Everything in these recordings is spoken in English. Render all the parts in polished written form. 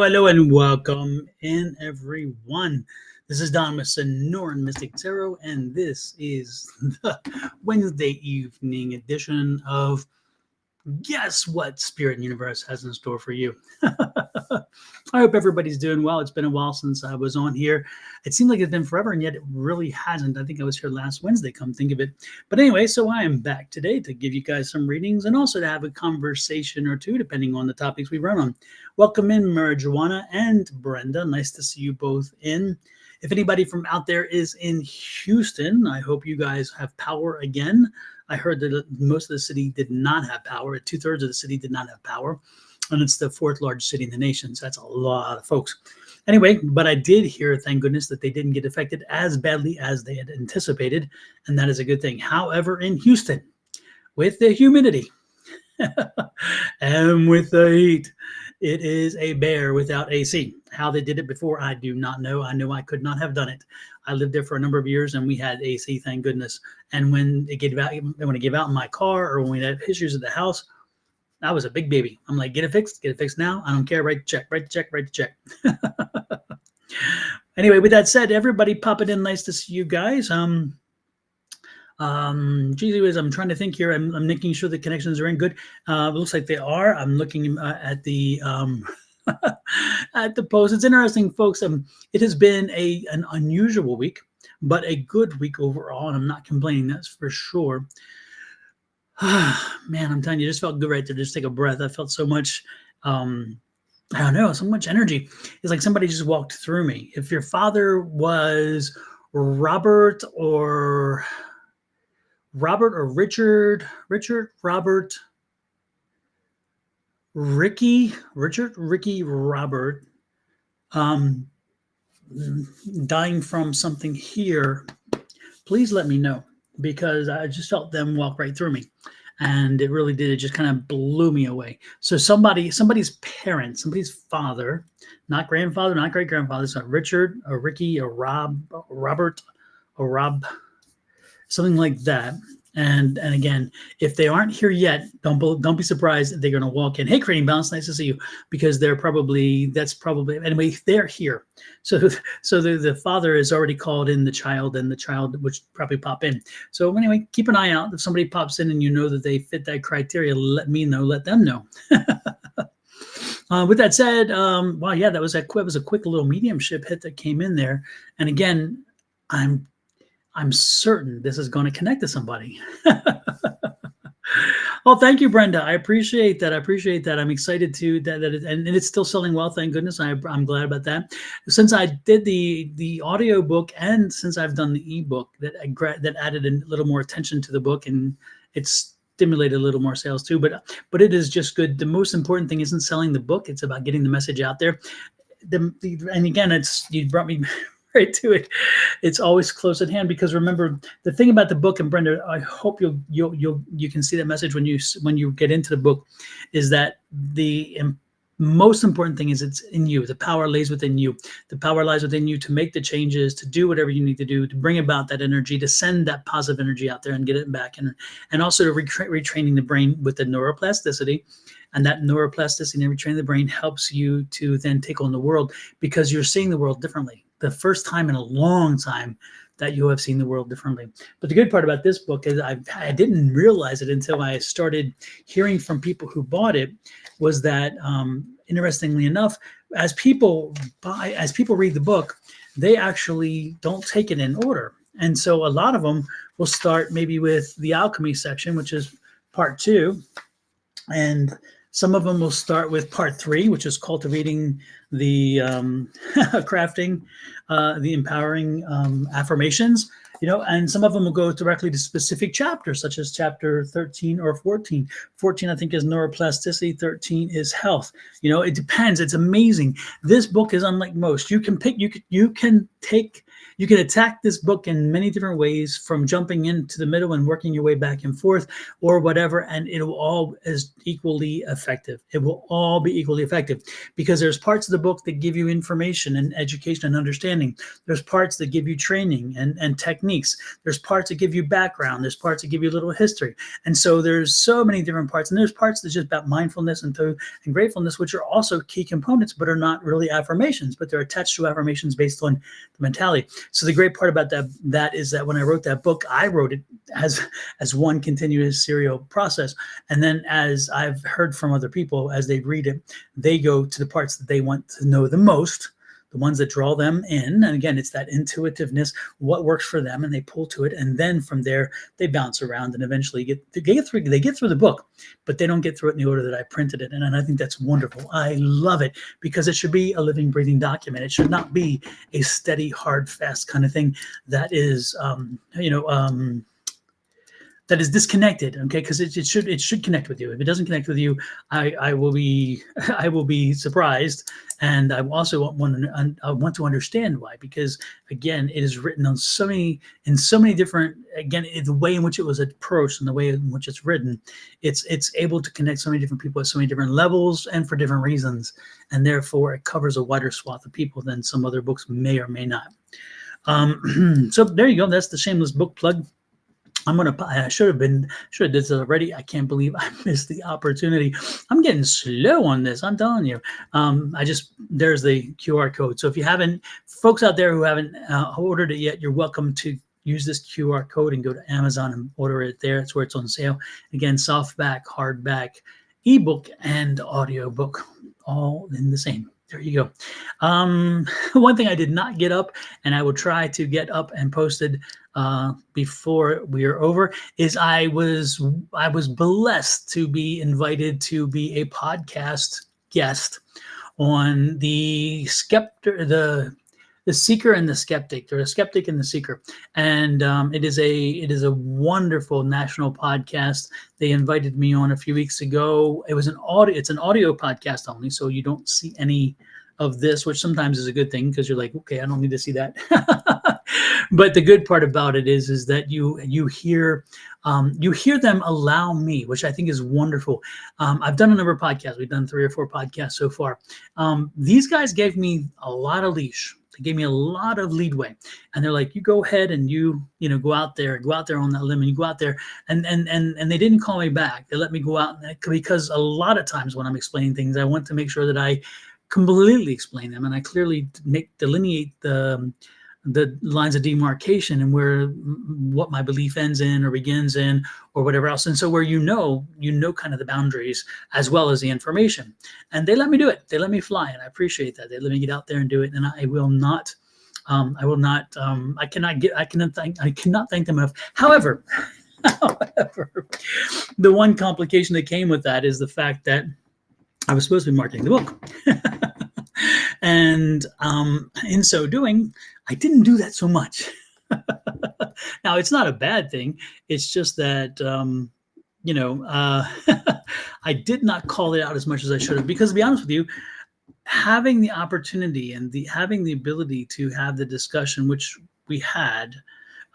Hello, and welcome in, everyone. This is Don with Sonoran Mystic Tarot, and this is the Wednesday evening edition of Guess What Spirit and Universe has in store for you. I hope everybody's doing well. It's been a while since I was on here. It seemed like it's been forever, and yet it really hasn't. I think I was here last Wednesday, come think of it. But anyway, so I am back today to give you guys some readings and also to have a conversation or two, depending on the topics we run on. Welcome in, Marijuana and Brenda. Nice to see you both in. If anybody from out there is in Houston, I hope you guys have power again. I heard that most of the city did not have power. 2/3 of the city did not have power. And it's the fourth largest city in the nation. So that's a lot of folks. Anyway, but I did hear, thank goodness, that they didn't get affected as badly as they had anticipated. And that is a good thing. However, in Houston, with the humidity and with the heat, it is a bear without AC. How they did it before, I do not know. I know I could not have done it. I lived there for a number of years, and we had AC, thank goodness. And when it gave out in my car, or when we had issues at the house, I was a big baby. I'm like, get it fixed now. I don't care. Write the check. Anyway, with that said, everybody pop it in. Nice to see you guys. Geez, I'm trying to think here. I'm making sure the connections are in good. It looks like they are. I'm looking at the at the post. It's interesting, folks. It has been an unusual week, but a good week overall, and I'm not complaining. That's for sure. Man, I'm telling you, just felt good right there. Just take a breath. I felt so much. I don't know, so much energy. It's like somebody just walked through me. If your father was Robert or Richard, Robert, Ricky, Robert, dying from something here, please let me know, because I just felt them walk right through me. And it really did. It just kind of blew me away. So somebody's parent, somebody's father, not grandfather, not great-grandfather, so Richard or Ricky or Robert or Rob, something like that. And again, if they aren't here yet, don't be surprised if they're going to walk in. Hey, Creating Balance, nice to see you, because that's probably anyway. They're here, so the father has already called in the child, and the child would probably pop in. So anyway, keep an eye out. If somebody pops in and you know that they fit that criteria, let me know. Let them know. With that said, wow, yeah, that was a quick little mediumship hit that came in there. And again, I'm certain this is going to connect to somebody. Oh, thank you, Brenda. I appreciate that. I'm excited to that and it's still selling well. Thank goodness. I'm glad about that. Since I did the audio book, and since I've done the ebook, that added a little more attention to the book, and it's stimulated a little more sales too. But it is just good. The most important thing isn't selling the book; it's about getting the message out there. And again, you brought me right to it. It's always close at hand, because remember the thing about the book, and Brenda, I hope you can see that message when you get into the book, is that the most important thing is it's in you. The power lays within you. The power lies within you to make the changes, to do whatever you need to do, to bring about that energy, to send that positive energy out there and get it back, and also to retraining the brain with the neuroplasticity. And that neuroplasticity and retraining the brain helps you to then take on the world, because you're seeing the world differently. The first time in a long time that you have seen the world differently. But the good part about this book is I didn't realize it until I started hearing from people who bought it, was that interestingly enough, as people read the book, they actually don't take it in order. And so a lot of them will start maybe with the alchemy section, which is part 2, and some of them will start with part 3, which is cultivating the crafting, the empowering affirmations, and some of them will go directly to specific chapters, such as chapter 13 or 14. 14, I think, is neuroplasticity. 13 is health. It depends. It's amazing. This book is unlike most. You can pick. You can attack this book in many different ways, from jumping into the middle and working your way back and forth, or whatever, and it will all is equally effective. It will all be equally effective, because there's parts of the book that give you information and education and understanding. There's parts that give you training and techniques. There's parts that give you background. There's parts that give you a little history. And so there's so many different parts. And there's parts that's just about mindfulness and gratefulness, which are also key components, but are not really affirmations, but they're attached to affirmations based on the mentality. So the great part about that is that when I wrote that book, I wrote it as one continuous serial process. And then, as I've heard from other people, as they read it, they go to the parts that they want to know the most, the ones that draw them in. And again, it's that intuitiveness, what works for them, and they pull to it. And then from there, they bounce around and eventually get through the book, but they don't get through it in the order that I printed it. And I think that's wonderful. I love it, because it should be a living, breathing document. It should not be a steady, hard, fast kind of thing that is, that is disconnected, okay? Because it should connect with you. If it doesn't connect with you, I will be surprised, and I also want to understand why. Because again, it is written in so many different. Again, the way in which it was approached and the way in which it's written, it's able to connect so many different people at so many different levels and for different reasons, and therefore it covers a wider swath of people than some other books may or may not. So there you go. That's the shameless book plug. I should have did this already. I can't believe I missed the opportunity. I'm getting slow on this, I'm telling you. There's the QR code. So if you haven't, folks out there who haven't ordered it yet, you're welcome to use this QR code and go to Amazon and order it there. It's where it's on sale. Again, softback, hardback, ebook, and audiobook, all in the same. There you go. One thing I did not get up, and I will try to get up and posted before we are over, is I was blessed to be invited to be a podcast guest on the Seeker and the Skeptic, or the Skeptic and the Seeker, and it is a wonderful national podcast. They invited me on a few weeks ago. It's an audio podcast only, so you don't see any of this, which sometimes is a good thing, because you're like, okay, I don't need to see that. But the good part about it is that you hear them allow me, which I think is wonderful. I've done a number of podcasts. We've done 3 or 4 podcasts so far. These guys gave me a lot of leash. They gave me a lot of leadway, and they're like, you go ahead and you go out there on that limb, and you go out there, and they didn't call me back. They let me go out, because a lot of times when I'm explaining things, I want to make sure that I completely explain them, and I clearly delineate the lines of demarcation, and what my belief ends in or begins in, or whatever else. And so where kind of the boundaries as well as the information. And they let me do it. They let me fly, and I appreciate that. They let me get out there and do it. And I cannot thank them enough. However, the one complication that came with that is the fact that I was supposed to be marketing the book. And in so doing, I didn't do that so much. Now, it's not a bad thing. It's just that, I did not call it out as much as I should have. Because to be honest with you, having the opportunity and having the ability to have the discussion, which we had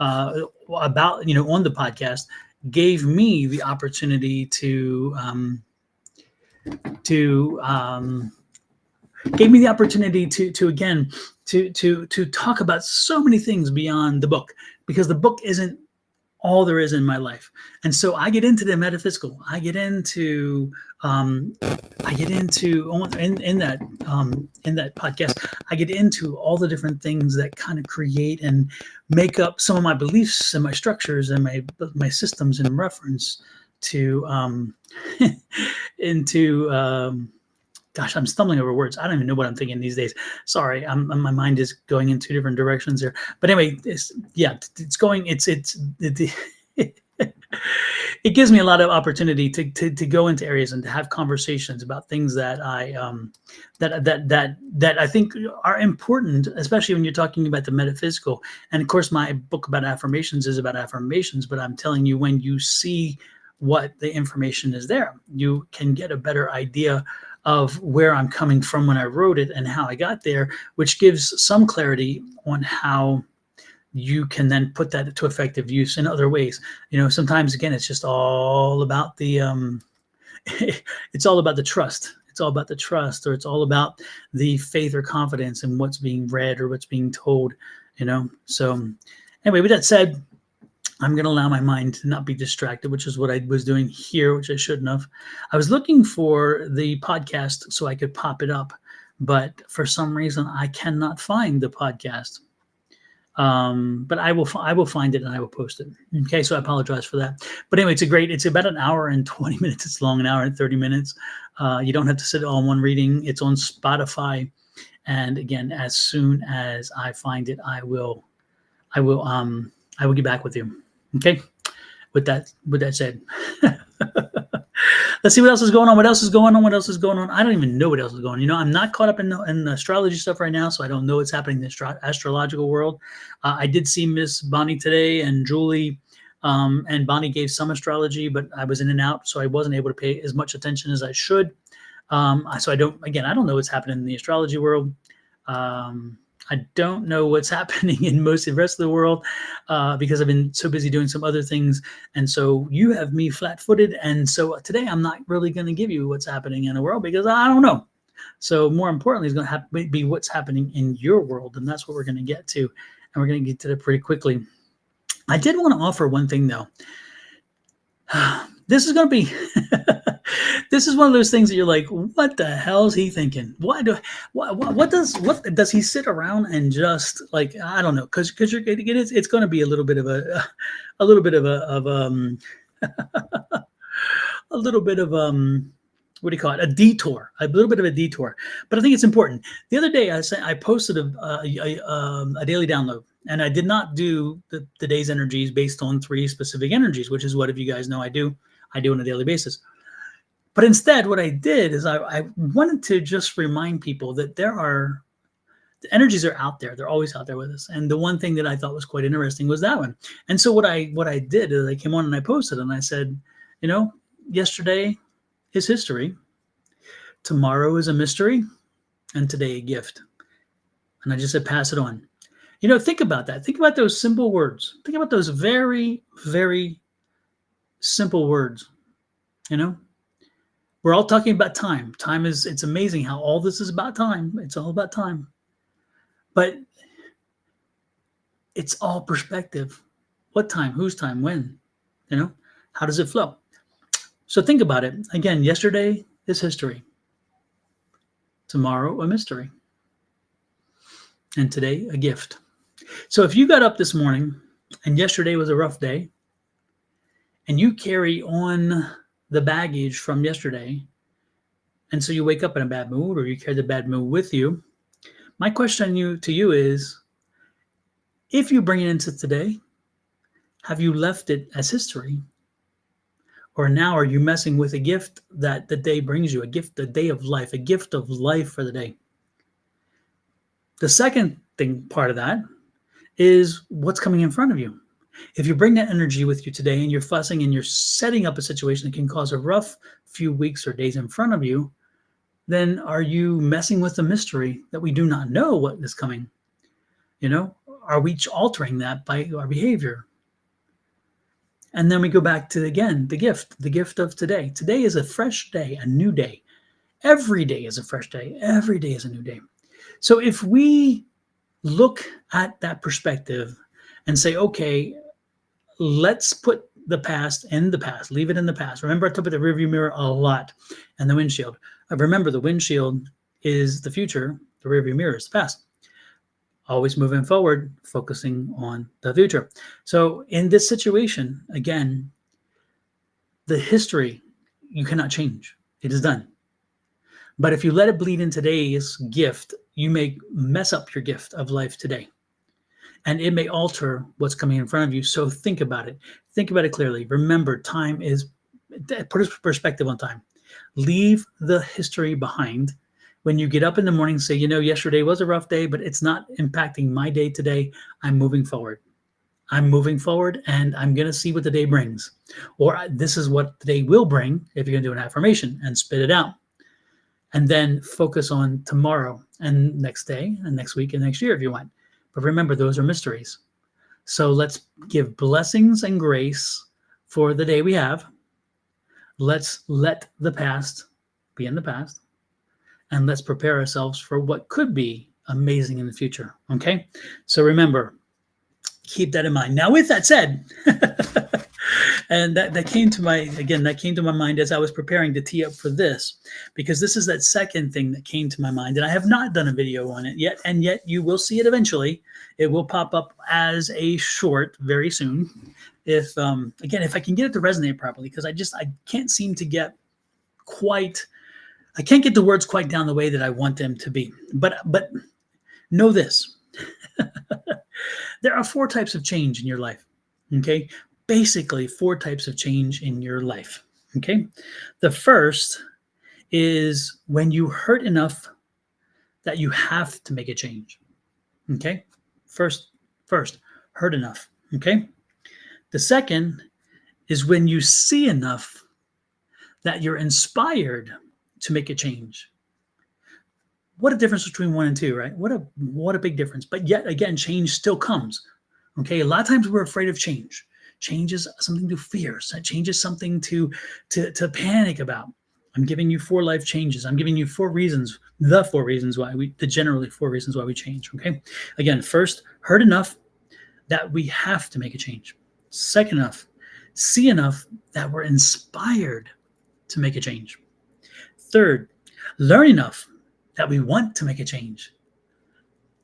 about, on the podcast, gave me the opportunity to talk about so many things beyond the book, because the book isn't all there is in my life. And so I get into the metaphysical. I get into in that podcast, I get into all the different things that kind of create and make up some of my beliefs and my structures and my systems in reference to Gosh, I'm stumbling over words. I don't even know what I'm thinking these days. Sorry, my mind is going in two different directions here. But anyway, it's going. It gives me a lot of opportunity to go into areas and to have conversations about things that that I think are important, especially when you're talking about the metaphysical. And of course, my book about affirmations is about affirmations. But I'm telling you, when you see what the information is there, you can get a better idea of where I'm coming from when I wrote it and how I got there, which gives some clarity on how you can then put that to effective use in other ways. Sometimes again, it's just all about the it's all about the trust. It's all about the trust, or it's all about the faith or confidence in what's being read or what's being told. So anyway, with that said, I'm going to allow my mind to not be distracted, which is what I was doing here, which I shouldn't have. I was looking for the podcast so I could pop it up, but for some reason I cannot find the podcast. But I will find it and I will post it. Okay, so I apologize for that. But anyway, it's about an hour and 20 minutes. It's long, an hour and 30 minutes. You don't have to sit all in one reading. It's on Spotify. And again, as soon as I find it, I will get back with you. Okay. With that said, let's see what else is going on. What else is going on? I don't even know what else is going on. I'm not caught up in the astrology stuff right now, so I don't know what's happening in the astrological world. I did see Miss Bonnie today and Julie, and Bonnie gave some astrology, but I was in and out, so I wasn't able to pay as much attention as I should. So I don't know what's happening in the astrology world. I don't know what's happening in most of the rest of the world because I've been so busy doing some other things. And so you have me flat-footed. And so today I'm not really going to give you what's happening in the world because I don't know. So more importantly, it's going to be what's happening in your world. And that's what we're going to get to. And we're going to get to that pretty quickly. I did want to offer one thing, though. This is going to be this is one of those things that you're like, what the hell is he thinking? What does he sit around and just like, I don't know, because it's going to be a little bit of a little bit of what do you call it? A detour, a little bit of a detour. But I think it's important. The other day I posted a daily download, and I did not do the day's energies based on 3 specific energies, which is what, if you guys know, I do on a daily basis. But instead, what I did is I wanted to just remind people that the energies are out there. They're always out there with us. And the one thing that I thought was quite interesting was that one. And so what I did is I came on and I posted and I said, yesterday is history, tomorrow is a mystery, and today a gift. And I just said, pass it on. Think about that. Think about those simple words. Think about those very, very simple words. We're all talking about time. It's amazing how all this is about time. It's all about time. But it's all perspective. What time? Whose time? When? How does it flow? So think about it. Again, yesterday is history. Tomorrow, a mystery. And today, a gift. So if you got up this morning and yesterday was a rough day, and you carry on the baggage from yesterday, and so you wake up in a bad mood, or you carry the bad mood with you, my question to you is, if you bring it into today, have you left it as history? Or now are you messing with a gift that the day brings you, a gift, the day of life, a gift of life for the day? The second part of that is what's coming in front of you. If you bring that energy with you today and you're fussing and you're setting up a situation that can cause a rough few weeks or days in front of you, then are you messing with the mystery that we do not know what is coming? Are we altering that by our behavior? And then we go back to, again, the gift of today. Today is a fresh day, a new day. Every day is a fresh day. Every day is a new day. So if we look at that perspective and say, okay, let's put the past in the past, leave it in the past. Remember, I talk about the rearview mirror a lot and the windshield. Remember, the windshield is the future, the rearview mirror is the past. Always moving forward, focusing on the future. So in this situation, again, the history, you cannot change. It is done. But if you let it bleed in today's gift, you may mess up your gift of life today. And it may alter what's coming in front of you. So think about it. Think about it clearly. Remember, time is, put a perspective on time. Leave the history behind. When you get up in the morning, say, yesterday was a rough day, but it's not impacting my day today. I'm moving forward. I'm moving forward, and I'm going to see what the day brings. Or this is what the day will bring if you're going to do an affirmation and spit it out. And then focus on tomorrow and next day and next week and next year if you want. But remember, those are mysteries. So let's give blessings and grace for the day we have. Let's let the past be in the past. And let's prepare ourselves for what could be amazing in the future. Okay? So remember, keep that in mind. Now, with that said, and that came to my mind as I was preparing to tee up for this, because this is that second thing that came to my mind, and I have not done a video on it yet, and yet you will see it eventually. It will pop up as a short very soon, if I can get it to resonate properly, because I can't seem to get I can't get the words quite down the way that I want them to be. But know this. There are 4 types of change in your life. Okay? Basically 4 types of change in your life. Okay? The first is when you hurt enough that you have to make a change. Okay? First, hurt enough. Okay? The second is when you see enough that you're inspired to make a change. What a difference between 1 and 2, right? What a big difference. But yet again, change still comes. Okay, a lot of times we're afraid of change. Change is something to fear. Change is something to panic about. I'm giving you 4 life changes. I'm giving you 4 reasons, generally 4 reasons why we change. Okay, again, first, hurt enough that we have to make a change. Second enough, see enough that we're inspired to make a change. Third, learn enough that we want to make a change.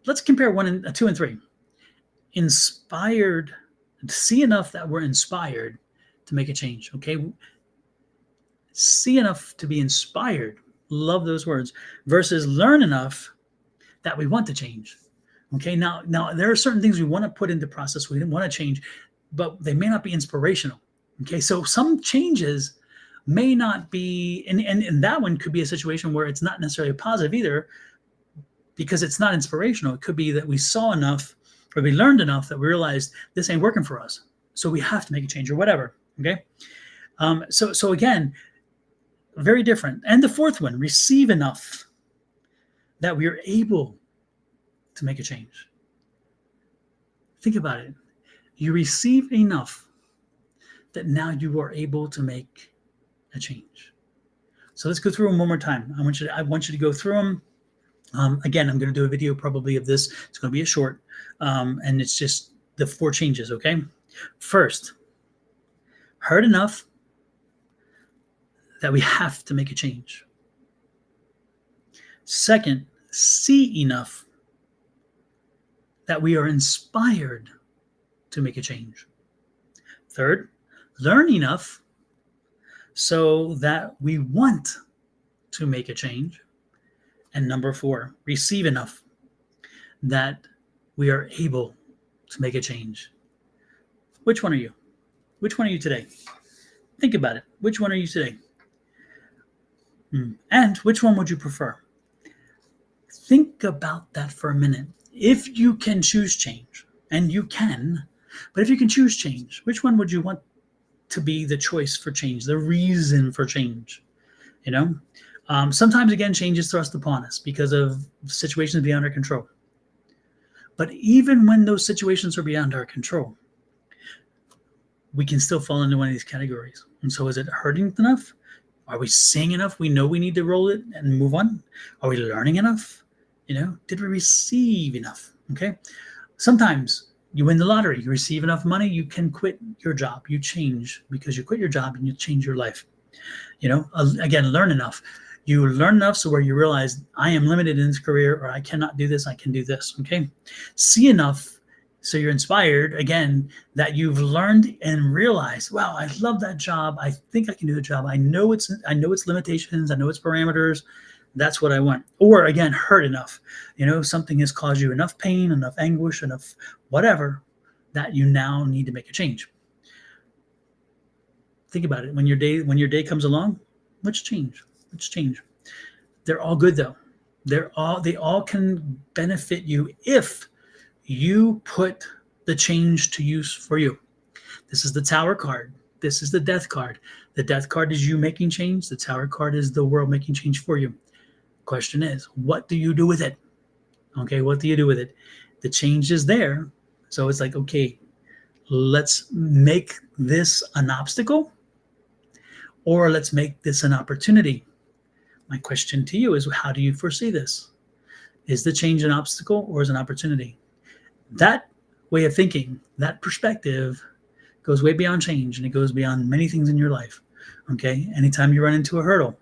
Let's compare 2 and 3. Inspired, see enough that we're inspired to make a change. Okay, see enough to be inspired. Love those words. Versus learn enough that we want to change. Okay, now there are certain things we want to put into process. We didn't want to change, but they may not be inspirational. Okay, so some changes may not be, and that one could be a situation where it's not necessarily positive either, because it's not inspirational. It could be that we saw enough or we learned enough that we realized this ain't working for us, so we have to make a change or whatever. Okay, so again, very different. And the fourth one, receive enough that we are able to make a change. Think about it. You receive enough that now you are able to make a change. So let's go through them one more time. I want you to go through them. Again, I'm going to do a video probably of this. It's going to be a short, and it's just the 4 changes. Okay. First, hurt enough that we have to make a change. Second, see enough that we are inspired to make a change. Third, learn enough so that we want to make a change. And number 4, receive enough that we are able to make a change. Which one are you? Which one are you today? Think about it. Which one are you today? And which one would you prefer? Think about that for a minute. If you can choose change, and you can, but if you can choose change, which one would you want to be the choice for change, the reason for change? Sometimes, again, change is thrust upon us because of situations beyond our control. But even when those situations are beyond our control, we can still fall into one of these categories. And so is it hurting enough? Are we seeing enough? We know we need to roll it and move on. Are we learning enough? Did we receive enough? Okay. Sometimes you win the lottery, you receive enough money, you can quit your job. You change because you quit your job and you change your life. Again, learn enough. You learn enough so where you realize I am limited in this career, or I cannot do this, I can do this. Okay. See enough so you're inspired, again, that you've learned and realized, wow, I love that job. I think I can do the job. I know its limitations. I know its parameters. That's what I want. Or again, hurt enough. Something has caused you enough pain, enough anguish, enough whatever, that you now need to make a change. Think about it. When your day comes along, let's change. Let's change. They're all good though. They all can benefit you if you put the change to use for you. This is the Tower card. This is the Death card. The Death card is you making change. The Tower card is the world making change for you. Question is, what do you do with it? Okay, what do you do with it? The change is there. So it's like, okay, let's make this an obstacle, or let's make this an opportunity. My question to you is, how do you foresee this? Is the change an obstacle or is an opportunity? That way of thinking, that perspective goes way beyond change, and it goes beyond many things in your life. Okay, anytime you run into a hurdle,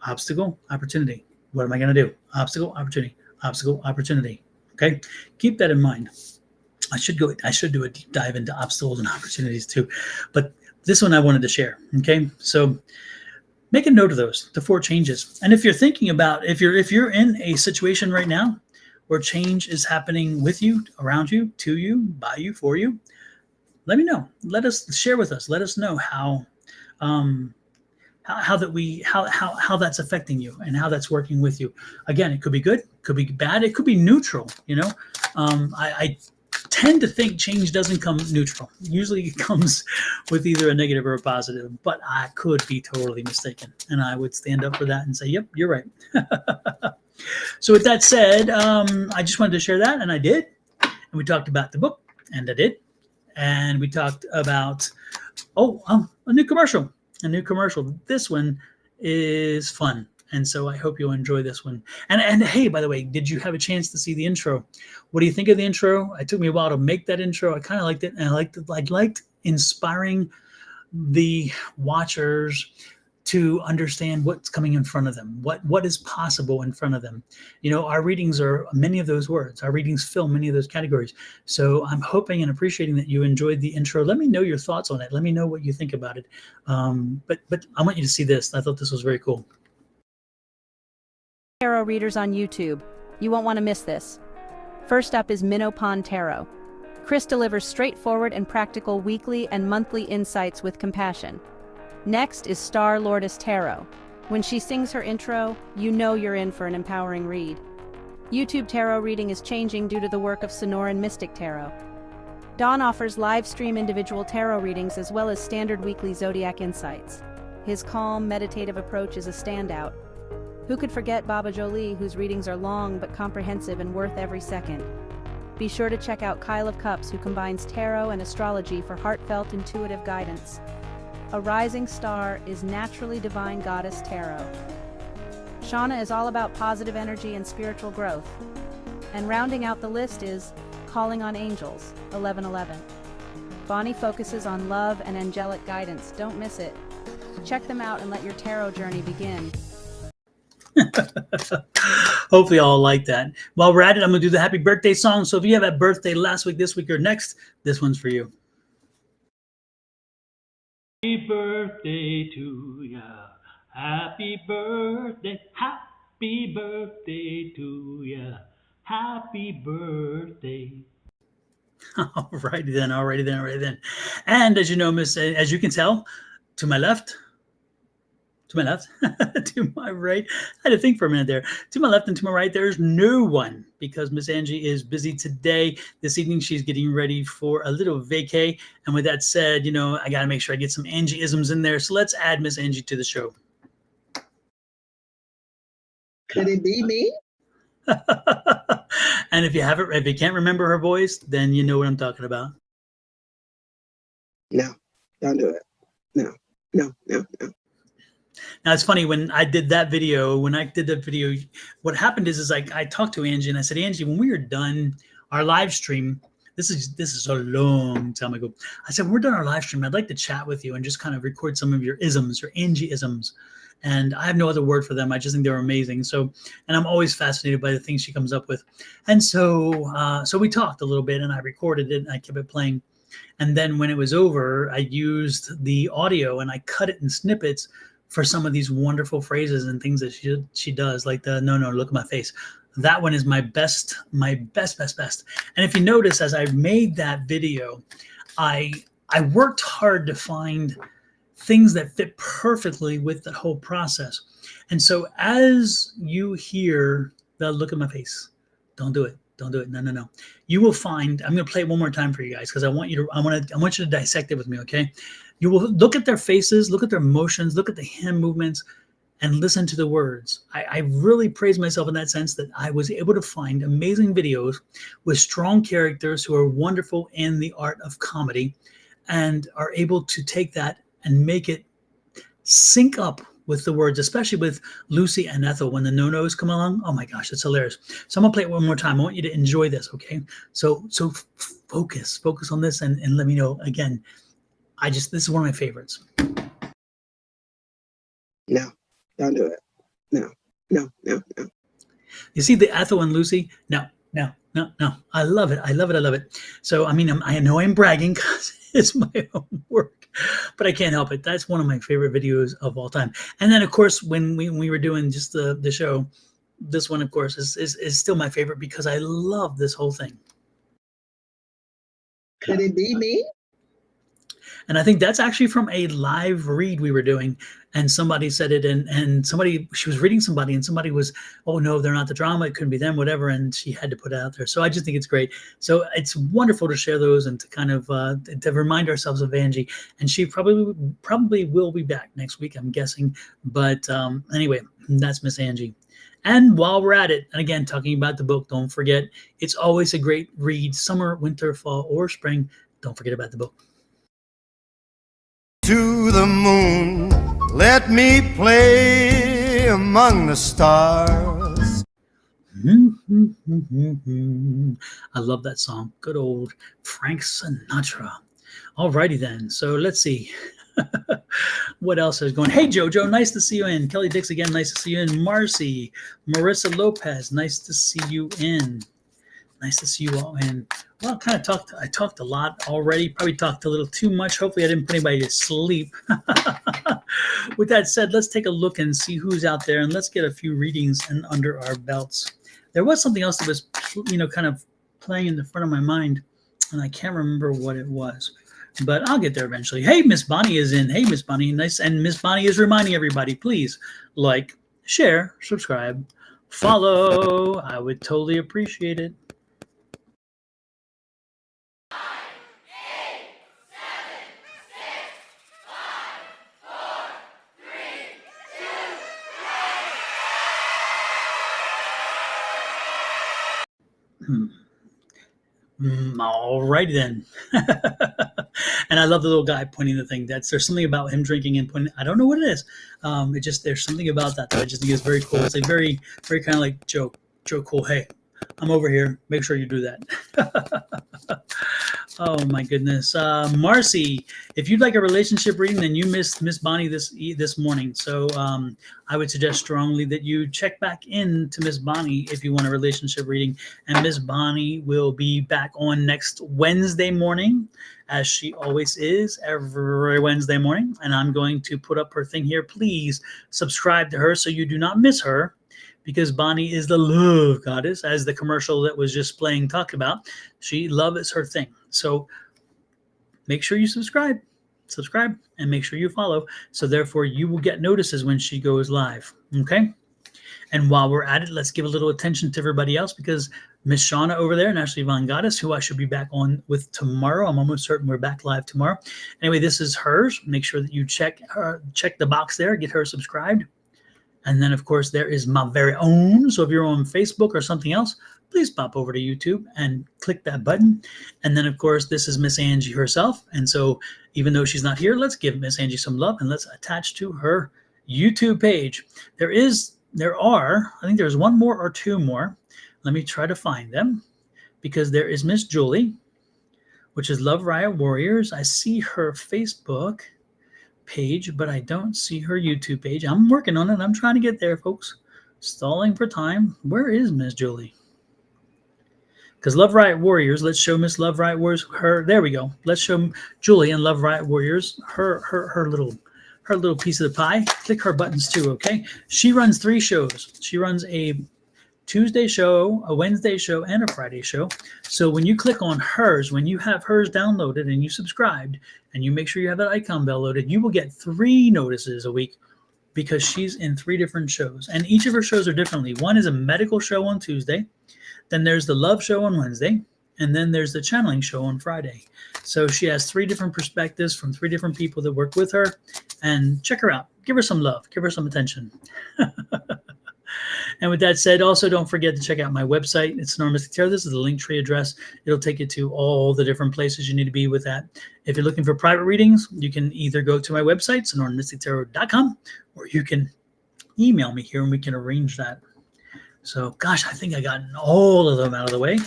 obstacle, opportunity. What am I going to do? Obstacle, opportunity, obstacle, opportunity. Okay, keep that in mind. I should do a deep dive into obstacles and opportunities too, but this one I wanted to share. Okay, so make a note of those, the 4 changes. And if you're thinking about, if you're in a situation right now where change is happening with you, around you, to you, by you, for you, let me know. Let us share with us. Let us know how that's affecting you and how that's working with you. Again, it could be good, could be bad, it could be neutral. I tend to think change doesn't come neutral. Usually it comes with either a negative or a positive, but I could be totally mistaken. And I would stand up for that and say, yep, you're right. So with that said, I just wanted to share that, and I did. And we talked about the book, and I did. And we talked about, a new commercial. This one is fun. And so I hope you'll enjoy this one. And hey, by the way, did you have a chance to see the intro? What do you think of the intro? It took me a while to make that intro. I kind of liked it. And I liked inspiring the watchers to understand what's coming in front of them, what is possible in front of them. Our readings are many of those words. Our readings fill many of those categories. So I'm hoping and appreciating that you enjoyed the intro. Let me know your thoughts on it. Let me know what you think about it. But I want you to see this. I thought this was very cool. Tarot readers on YouTube. You won't want to miss this. First up is Minopon Tarot. Chris delivers straightforward and practical weekly and monthly insights with compassion. Next is Star Lourdes Tarot. When she sings her intro, you know you're in for an empowering read. YouTube tarot reading is changing due to the work of Sonoran Mystic Tarot. Don offers live stream individual tarot readings as well as standard weekly zodiac insights. His calm, meditative approach is a standout. Who could forget Baba Jolie, whose readings are long but comprehensive and worth every second? Be sure to check out Kyle of Cups, who combines tarot and astrology for heartfelt, intuitive guidance. A Rising Star is Naturally Divine Goddess Tarot. Shauna is all about positive energy and spiritual growth. And rounding out the list is Calling on Angels, 1111. Bonnie focuses on love and angelic guidance. Don't miss it. Check them out and let your tarot journey begin. Hopefully y'all like that. While we're at it, I'm going to do the happy birthday song. So if you have a birthday last week, this week, or next, this one's for you. Happy birthday to ya. Happy birthday. Happy birthday to ya. Happy birthday. Alrighty then. And as you know, as you can tell, to my left, to my right. I had to think for a minute there. To my left and to my right, there's no one, because Miss Angie is busy today. This evening, she's getting ready for a little vacay. And with that said, I got to make sure I get some Angie-isms in there. So let's add Miss Angie to the show. Could it be me? And if you can't remember her voice, then you know what I'm talking about. No, don't do it. No. Now, it's funny, when I did that video, what happened is I talked to Angie and I said, Angie, when we are done our live stream, this is a long time ago. I said, when we're done our live stream, I'd like to chat with you and just kind of record some of your isms, your Angie-isms. And I have no other word for them. I just think they're amazing. So, and I'm always fascinated by the things she comes up with. And so we talked a little bit, and I recorded it and I kept it playing. And then when it was over, I used the audio and I cut it in snippets for some of these wonderful phrases and things that she does, like the no, look at my face. That one is my best. And if you notice, as I made that video, I worked hard to find things that fit perfectly with that whole process. And so as you hear the look at my face, don't do it. Don't do it. No. You will find, I'm going to play it one more time for you guys because I want you to dissect it with me, okay? You will look at their faces, look at their emotions, look at the hand movements, and listen to the words. I really praise myself in that sense that I was able to find amazing videos with strong characters who are wonderful in the art of comedy and are able to take that and make it sync up with the words, especially with Lucy and Ethel when the no-nos come along. Oh my gosh, it's hilarious. So I'm gonna play it one more time. I want you to enjoy this, okay? So focus on this and let me know. Again, this is one of my favorites. No, don't do it. No. You see the Ethel and Lucy? No. I love it. So, I mean, I know I'm bragging because it's my own work, but I can't help it. That's one of my favorite videos of all time. And then, of course, when we were doing just the show, this one, of course, is still my favorite because I love this whole thing. Could it be me? And I think that's actually from a live read we were doing. And somebody said it, and she was reading somebody, and somebody was, oh no, they're not the drama. It couldn't be them, whatever. And she had to put it out there. So I just think it's great. So it's wonderful to share those and to kind of to remind ourselves of Angie. And she probably will be back next week, I'm guessing. But anyway, that's Miss Angie. And while we're at it, and again, talking about the book, don't forget, it's always a great read, summer, winter, fall, or spring. Don't forget about the book. To the moon, let me play among the stars. I love that song. Good old Frank Sinatra. Alrighty then. So let's see. What else is going? Hey, Jojo, nice to see you in. Kelly Dix again, nice to see you in. Marcy, Marissa Lopez, nice to see you in. Nice to see you all in. Well, I talked a lot already. Probably talked a little too much. Hopefully I didn't put anybody to sleep. With that said, let's take a look and see who's out there, and let's get a few readings and under our belts. There was something else that was, kind of playing in the front of my mind, and I can't remember what it was, but I'll get there eventually. Hey, Miss Bonnie is in. Hey, Miss Bonnie, nice. And Miss Bonnie is reminding everybody, please like, share, subscribe, follow. I would totally appreciate it. All right then. And I love the little guy pointing the thing. There's something about him drinking and pointing. I don't know what it is. There's something about that I just think is very cool. It's like very, very kind of like Joe cool. Hey, I'm over here. Make sure you do that. Oh my goodness. Marcy, if you'd like a relationship reading, then you missed Miss Bonnie this morning. So I would suggest strongly that you check back in to Miss Bonnie if you want a relationship reading. And Miss Bonnie will be back on next Wednesday morning, as she always is every Wednesday morning. And I'm going to put up her thing here. Please subscribe to her so you do not miss her, because Bonnie is the love goddess, as the commercial that was just playing talked about. Love is her thing. So make sure you subscribe, and make sure you follow. So therefore you will get notices when she goes live. Okay. And while we're at it, let's give a little attention to everybody else, because Miss Shauna over there, National Yvonne Goddess, who I should be back on with tomorrow. I'm almost certain we're back live tomorrow. Anyway, this is hers. Make sure that you check the box there, get her subscribed. And then, of course, there is my very own. So if you're on Facebook or something else, please pop over to YouTube and click that button. And then, of course, this is Miss Angie herself. And so even though she's not here, let's give Miss Angie some love and let's attach to her YouTube page. I think there's one more or two more. Let me try to find them, because there is Miss Julie, which is Love Riot Warriors. I see her Facebook page, but I don't see her YouTube page. I'm working on it. I'm trying to get there, folks. Stalling for time. Where is Miss Julie? Because Love Riot Warriors, let's show Miss Love Riot Warriors there we go. Let's show Julie and Love Riot Warriors her little her little piece of the pie, click her buttons too, okay? She runs 3 shows. She runs a Tuesday show, a Wednesday show, and a Friday show. So when you click on hers, when you have hers downloaded and you subscribed, and you make sure you have that icon bell loaded, you will get 3 notices a week because she's in 3 different shows. And each of her shows are differently. One is a medical show on Tuesday. Then there's the love show on Wednesday. And then there's the channeling show on Friday. So she has 3 different perspectives from 3 different people that work with her. And check her out. Give her some love. Give her some attention. And with that said, also don't forget to check out my website. It's Sonoran Mystic Tarot. This is the Linktree address. It'll take you to all the different places you need to be with that. If you're looking for private readings, you can either go to my website, sonoranmystictarot.com, or you can email me here and we can arrange that. So, gosh, I think I got all of them out of the way.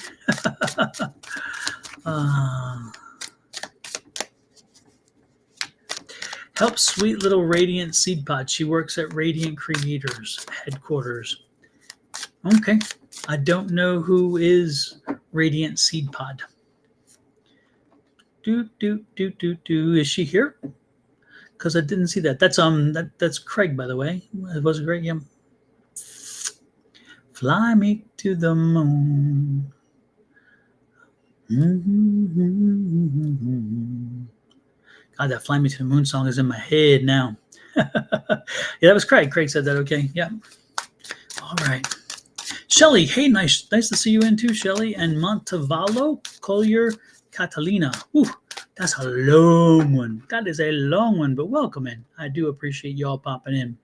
Help sweet little Radiant Seed Pod. She works at Radiant Creators headquarters. Okay. I don't know who is Radiant Seed Pod. Is she here? Because I didn't see that. That's Craig, by the way. It wasn't Craig. Yeah. Fly me to the moon. God, that Fly Me to the Moon song is in my head now. Yeah, that was Craig. Craig said that, okay. Yeah. All right. Shelly, hey, nice to see you in too, Shelly. And Montevallo, Collier, Catalina. Ooh, that's a long one. That is a long one, but welcome in. I do appreciate y'all popping in.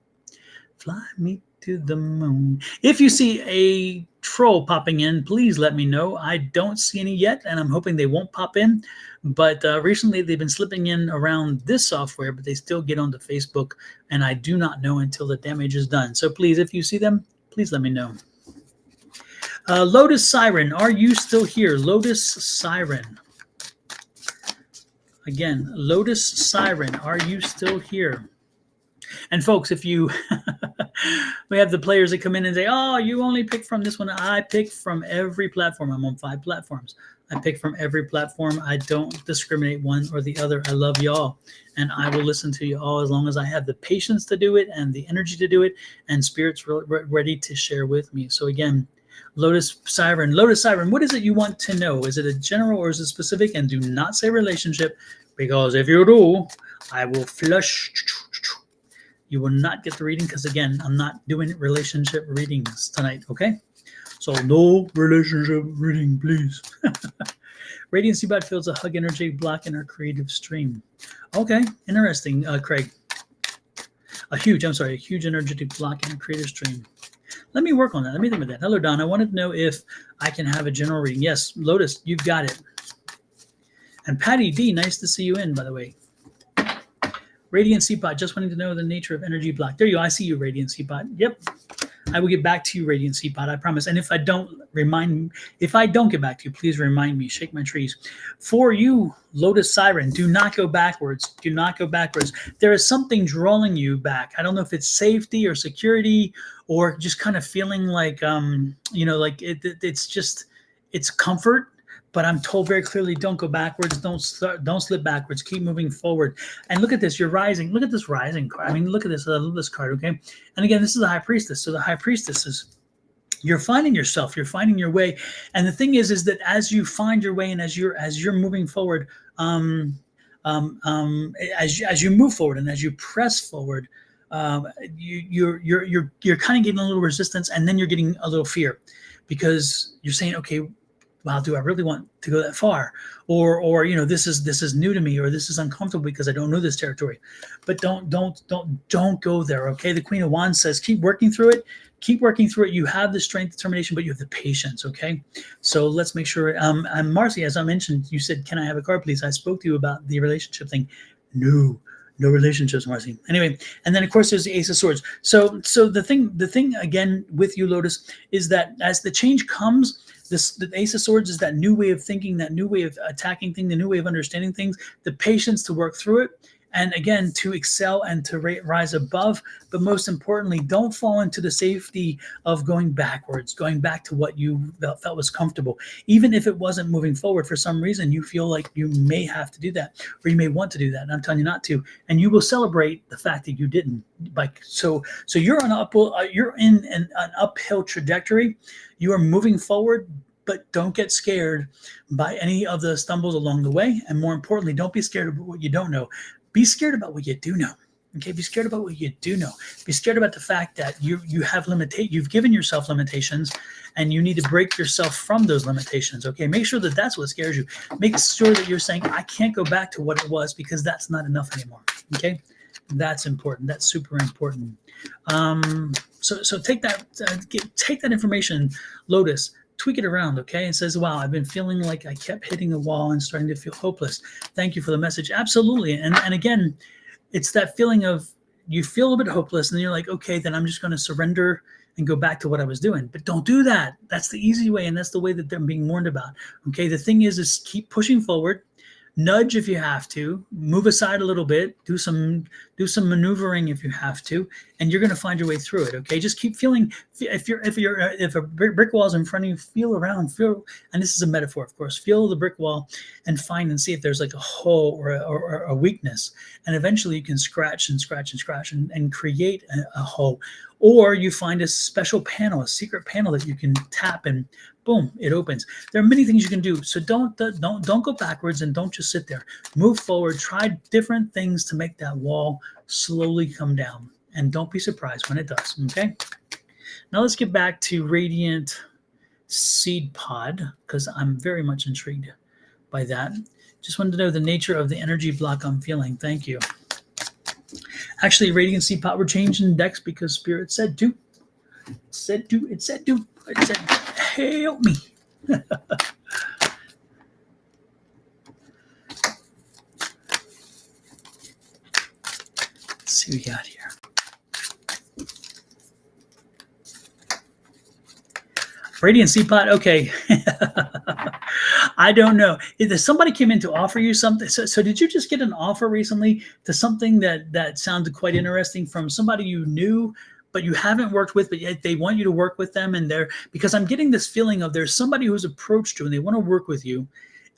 Fly me to the moon. If you see a troll popping in, please let me know. I don't see any yet, and I'm hoping they won't pop in. But recently, they've been slipping in around this software, but they still get onto Facebook, and I do not know until the damage is done. So please, if you see them, please let me know. Lotus Siren, are you still here? Lotus Siren. Again, Lotus Siren, are you still here? And folks, if you, we have the players that come in and say, oh, you only pick from this one. I pick from every platform. I'm on 5 platforms. I pick from every platform. I don't discriminate one or the other. I love y'all, and I will listen to you all as long as I have the patience to do it and the energy to do it and spirits ready to share with me. So again, Lotus Siren, what is it you want to know? Is it a general or is it specific? And do not say relationship, because if you do, I will flush. You will not get the reading because, again, I'm not doing relationship readings tonight, okay? So no relationship reading, please. Radiant Seabot feels a hug energy block in our creative stream. Okay, interesting, Craig. A huge energetic block in a creative stream. Let me work on that. Let me think about that. Hello, Don. I wanted to know if I can have a general reading. Yes, Lotus, you've got it. And Patty D, nice to see you in, by the way. Radiant Seapot, just wanting to know the nature of energy block. There you go. I see you, Radiant Seapot. Yep. I will get back to you, Radiant Seapot. I promise. And if I don't get back to you, please remind me. Shake my trees. For you, Lotus Siren, do not go backwards. Do not go backwards. There is something drawing you back. I don't know if it's safety or security or just kind of feeling like, it's comfort. But I'm told very clearly, don't go backwards. Don't slip backwards. Keep moving forward. And look at this. You're rising. Look at this rising card. I mean, look at this. I love this card, okay? And again, this is the High Priestess. So the High Priestess is, you're finding yourself. You're finding your way. And the thing is that as you find your way and as you're moving forward, as you move forward and as you press forward, you're kind of getting a little resistance, and then you're getting a little fear because you're saying, okay, wow, do I really want to go that far? Or this is new to me, or this is uncomfortable because I don't know this territory. But don't go there, okay? The Queen of Wands says, keep working through it. Keep working through it. You have the strength, determination, but you have the patience, okay? So let's make sure. And Marcy, as I mentioned, you said, can I have a card, please? I spoke to you about the relationship thing. No relationships, Marcy. Anyway, and then of course there's the Ace of Swords. So the thing again with you, Lotus, is that as the change comes, the Ace of Swords is that new way of thinking, that new way of attacking things, the new way of understanding things, the patience to work through it. and again, to excel and to rise above. But most importantly, don't fall into the safety of going backwards, going back to what you felt was comfortable. Even if it wasn't moving forward for some reason, you feel like you may have to do that, or you may want to do that. And I'm telling you not to. And you will celebrate the fact that you didn't. Like, so you're you're in an uphill trajectory. You are moving forward, but don't get scared by any of the stumbles along the way. And more importantly, don't be scared about what you don't know. Be scared about what you do know. Okay, be scared about what you do know. Be scared about the fact that you've given yourself limitations, and you need to break yourself from those limitations. Okay, make sure that that's what scares you. Make sure that you're saying, I can't go back to what it was, because that's not enough anymore. Okay, that's important. That's super important. So take that information, Lotus, tweak it around, okay? It says, wow, I've been feeling like I kept hitting a wall and starting to feel hopeless. Thank you for the message. Absolutely. And again, it's that feeling of, you feel a bit hopeless, and then you're like, okay, then I'm just going to surrender and go back to what I was doing. But don't do that. That's the easy way, and that's the way that they're being warned about. Okay, the thing is keep pushing forward. Nudge if you have to, move aside a little bit, do some maneuvering if you have to, and you're going to find your way through it. Okay, just keep feeling. If a brick wall is in front of you, feel around, and this is a metaphor, of course. Feel the brick wall and find and see if there's like a hole or a weakness, and eventually you can scratch and create a hole, or you find a special panel, a secret panel that you can tap, and boom, it opens. There are many things you can do. So don't go backwards, and don't just sit there. Move forward. Try different things to make that wall slowly come down. And don't be surprised when it does. Okay. Now let's get back to Radiant Seed Pod, because I'm very much intrigued by that. Just wanted to know the nature of the energy block I'm feeling. Thank you. Actually, Radiant Seed Pod, we're changing decks because Spirit said to. It said, help me. Let's see what we got here. Radiant Seed Pod. Okay. I don't know. If somebody came in to offer you something, so did you just get an offer recently to something that sounded quite interesting from somebody you knew, but you haven't worked with, but yet they want you to work with them, and because I'm getting this feeling of there's somebody who's approached you and they want to work with you,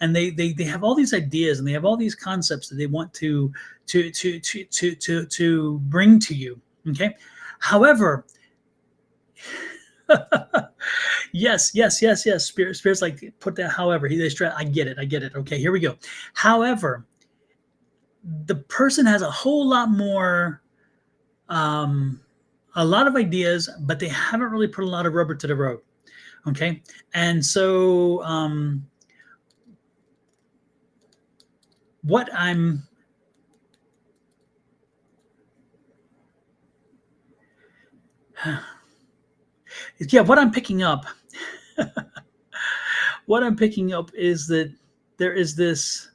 and they have all these ideas and they have all these concepts that they want to bring to you. Okay. However, yes. Spirit's like, put that. However, I get it. Okay, here we go. However, the person has a whole lot more, a lot of ideas, but they haven't really put a lot of rubber to the road. Okay. And so, what I'm, what I'm picking up, is that there is this,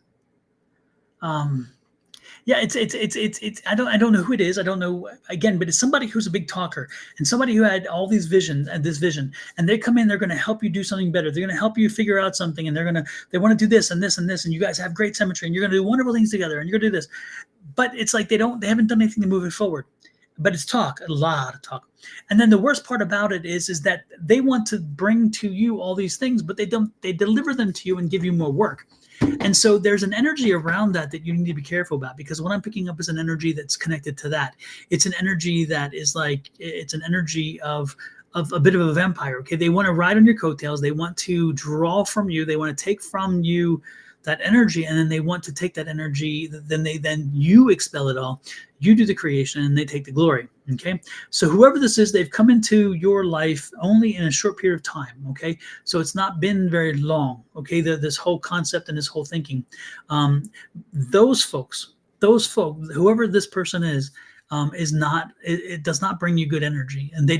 it's I don't know who it is. I don't know, again, but it's somebody who's a big talker, and somebody who had all these visions and this vision, and they come in, they're going to help you do something better. They're going to help you figure out something, and they want to do this and this and this, and you guys have great symmetry, and you're going to do wonderful things together, and you're going to do this. But it's like they haven't done anything to move it forward. But it's talk, a lot of talk. And then the worst part about it is that they want to bring to you all these things, but they deliver them to you and give you more work. And so there's an energy around that you need to be careful about, because what I'm picking up is an energy that's connected to that. It's an energy that is like, it's an energy of a bit of a vampire. Okay. They want to ride on your coattails. They want to draw from you. They want to take from you that energy, and then they want to take that energy, then you expel it all. You do the creation, and they take the glory. Okay, so whoever this is, they've come into your life only in a short period of time. Okay, so it's not been very long. Okay, this whole concept and this whole thinking, those folks, whoever this person is not, it does not bring you good energy, and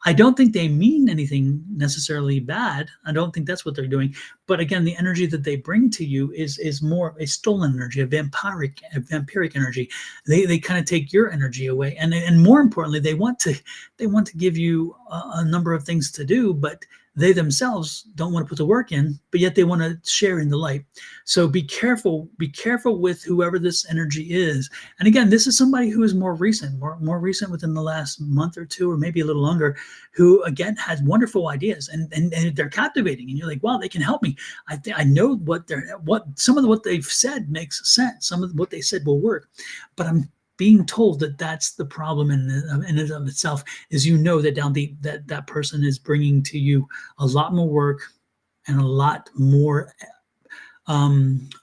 I don't think they mean anything necessarily bad. I don't think that's what they're doing. But again, the energy that they bring to you is more a stolen energy, a vampiric energy. They kind of take your energy away, and more importantly, they want to give you a number of things to do, but they themselves don't want to put the work in, but yet they want to share in the light. So be careful with whoever this energy is. And again, this is somebody who is more recent within the last month or two, or maybe a little longer, who again has wonderful ideas and they're captivating. And you're like, wow, they can help me. I know what some of what they've said makes sense. Some of what they said will work, but I'm being told that that's the problem in and of itself, is that down deep that person is bringing to you a lot more work and a lot more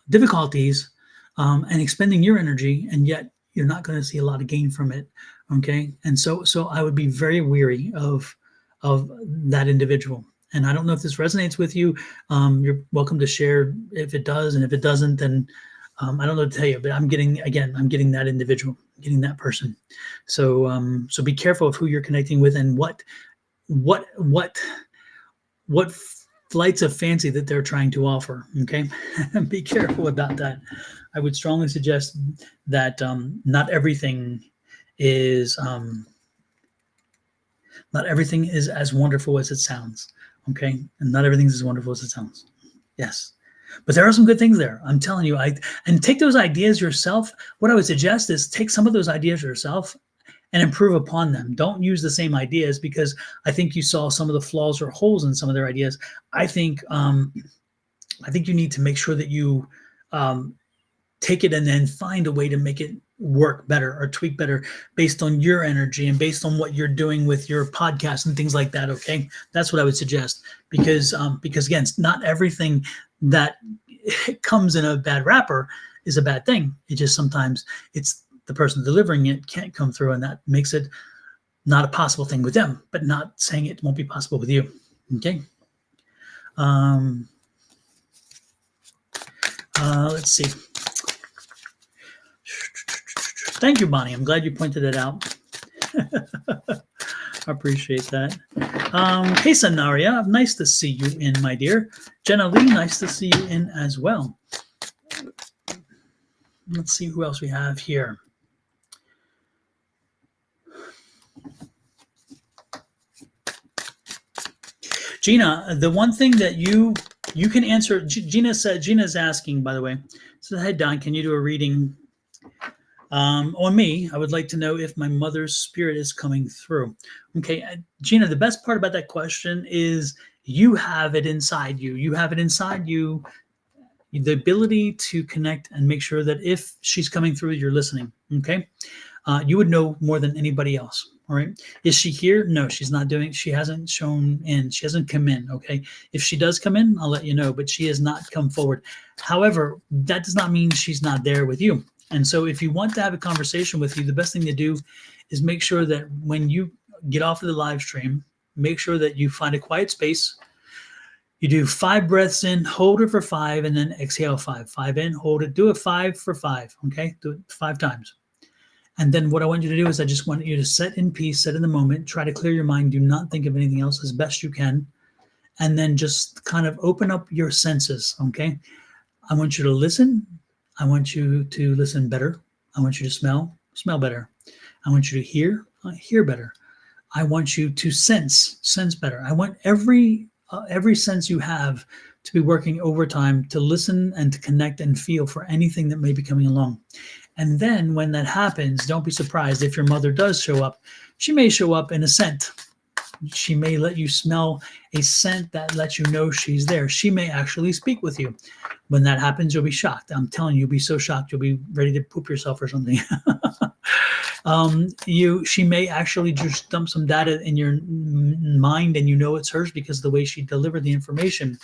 difficulties and expending your energy, and yet you're not going to see a lot of gain from it. Okay, and so I would be very weary of that individual. And I don't know if this resonates with you. You're welcome to share if it does, and if it doesn't, then I don't know what to tell you. But I'm getting that individual, getting that person. So be careful of who you're connecting with and what flights of fancy that they're trying to offer. Okay, be careful about that. I would strongly suggest that not everything is as wonderful as it sounds. Okay, and not everything is as wonderful as it sounds. Yes, but there are some good things there. I'm telling you. And take those ideas yourself. What I would suggest is take some of those ideas yourself and improve upon them. Don't use the same ideas, because I think you saw some of the flaws or holes in some of their ideas. I think you need to make sure that you take it and then find a way to make it work better or tweak better based on your energy and based on what you're doing with your podcast and things like that. Okay, that's what I would suggest, because again, not everything that comes in a bad wrapper is a bad thing. It just sometimes it's the person delivering it can't come through, and that makes it not a possible thing with them, but not saying it won't be possible with you. Okay. Let's see. Thank you, Bonnie. I'm glad you pointed it out. I appreciate that. Hey, Sanaria, nice to see you in, my dear. Jenna Lee, nice to see you in as well. Let's see who else we have here. Gina, the one thing that you can answer, Gina's asking, by the way, so hey, Don, can you do a reading on me? I would like to know if my mother's spirit is coming through. Okay, Gina, the best part about that question is you have it inside you. You have it inside you, the ability to connect and make sure that if she's coming through, you're listening. Okay, you would know more than anybody else. All right. Is she here? No, she's not doing. She hasn't shown in. She hasn't come in. Okay. If she does come in, I'll let you know, but she has not come forward. However, that does not mean she's not there with you. And so if you want to have a conversation with you, the best thing to do is make sure that when you get off of the live stream, make sure that you find a quiet space. You do 5 breaths in, hold it for 5, and then exhale 5. 5 in, hold it. Do it 5 for 5. Okay. Do it 5 times. And then what I want you to do is I just want you to sit in peace, sit in the moment, try to clear your mind. Do not think of anything else as best you can. And then just kind of open up your senses, okay? I want you to listen. I want you to listen better. I want you to smell better. I want you to hear better. I want you to sense better. I want every sense you have to be working overtime to listen and to connect and feel for anything that may be coming along. And then when that happens, don't be surprised if your mother does show up. She may show up in a scent. She may let you smell a scent that lets you know she's there. She may actually speak with you. When that happens, you'll be shocked. I'm telling you, you'll be so shocked, you'll be ready to poop yourself or something. She may actually just dump some data in your mind, and you know it's hers because of the way she delivered the information.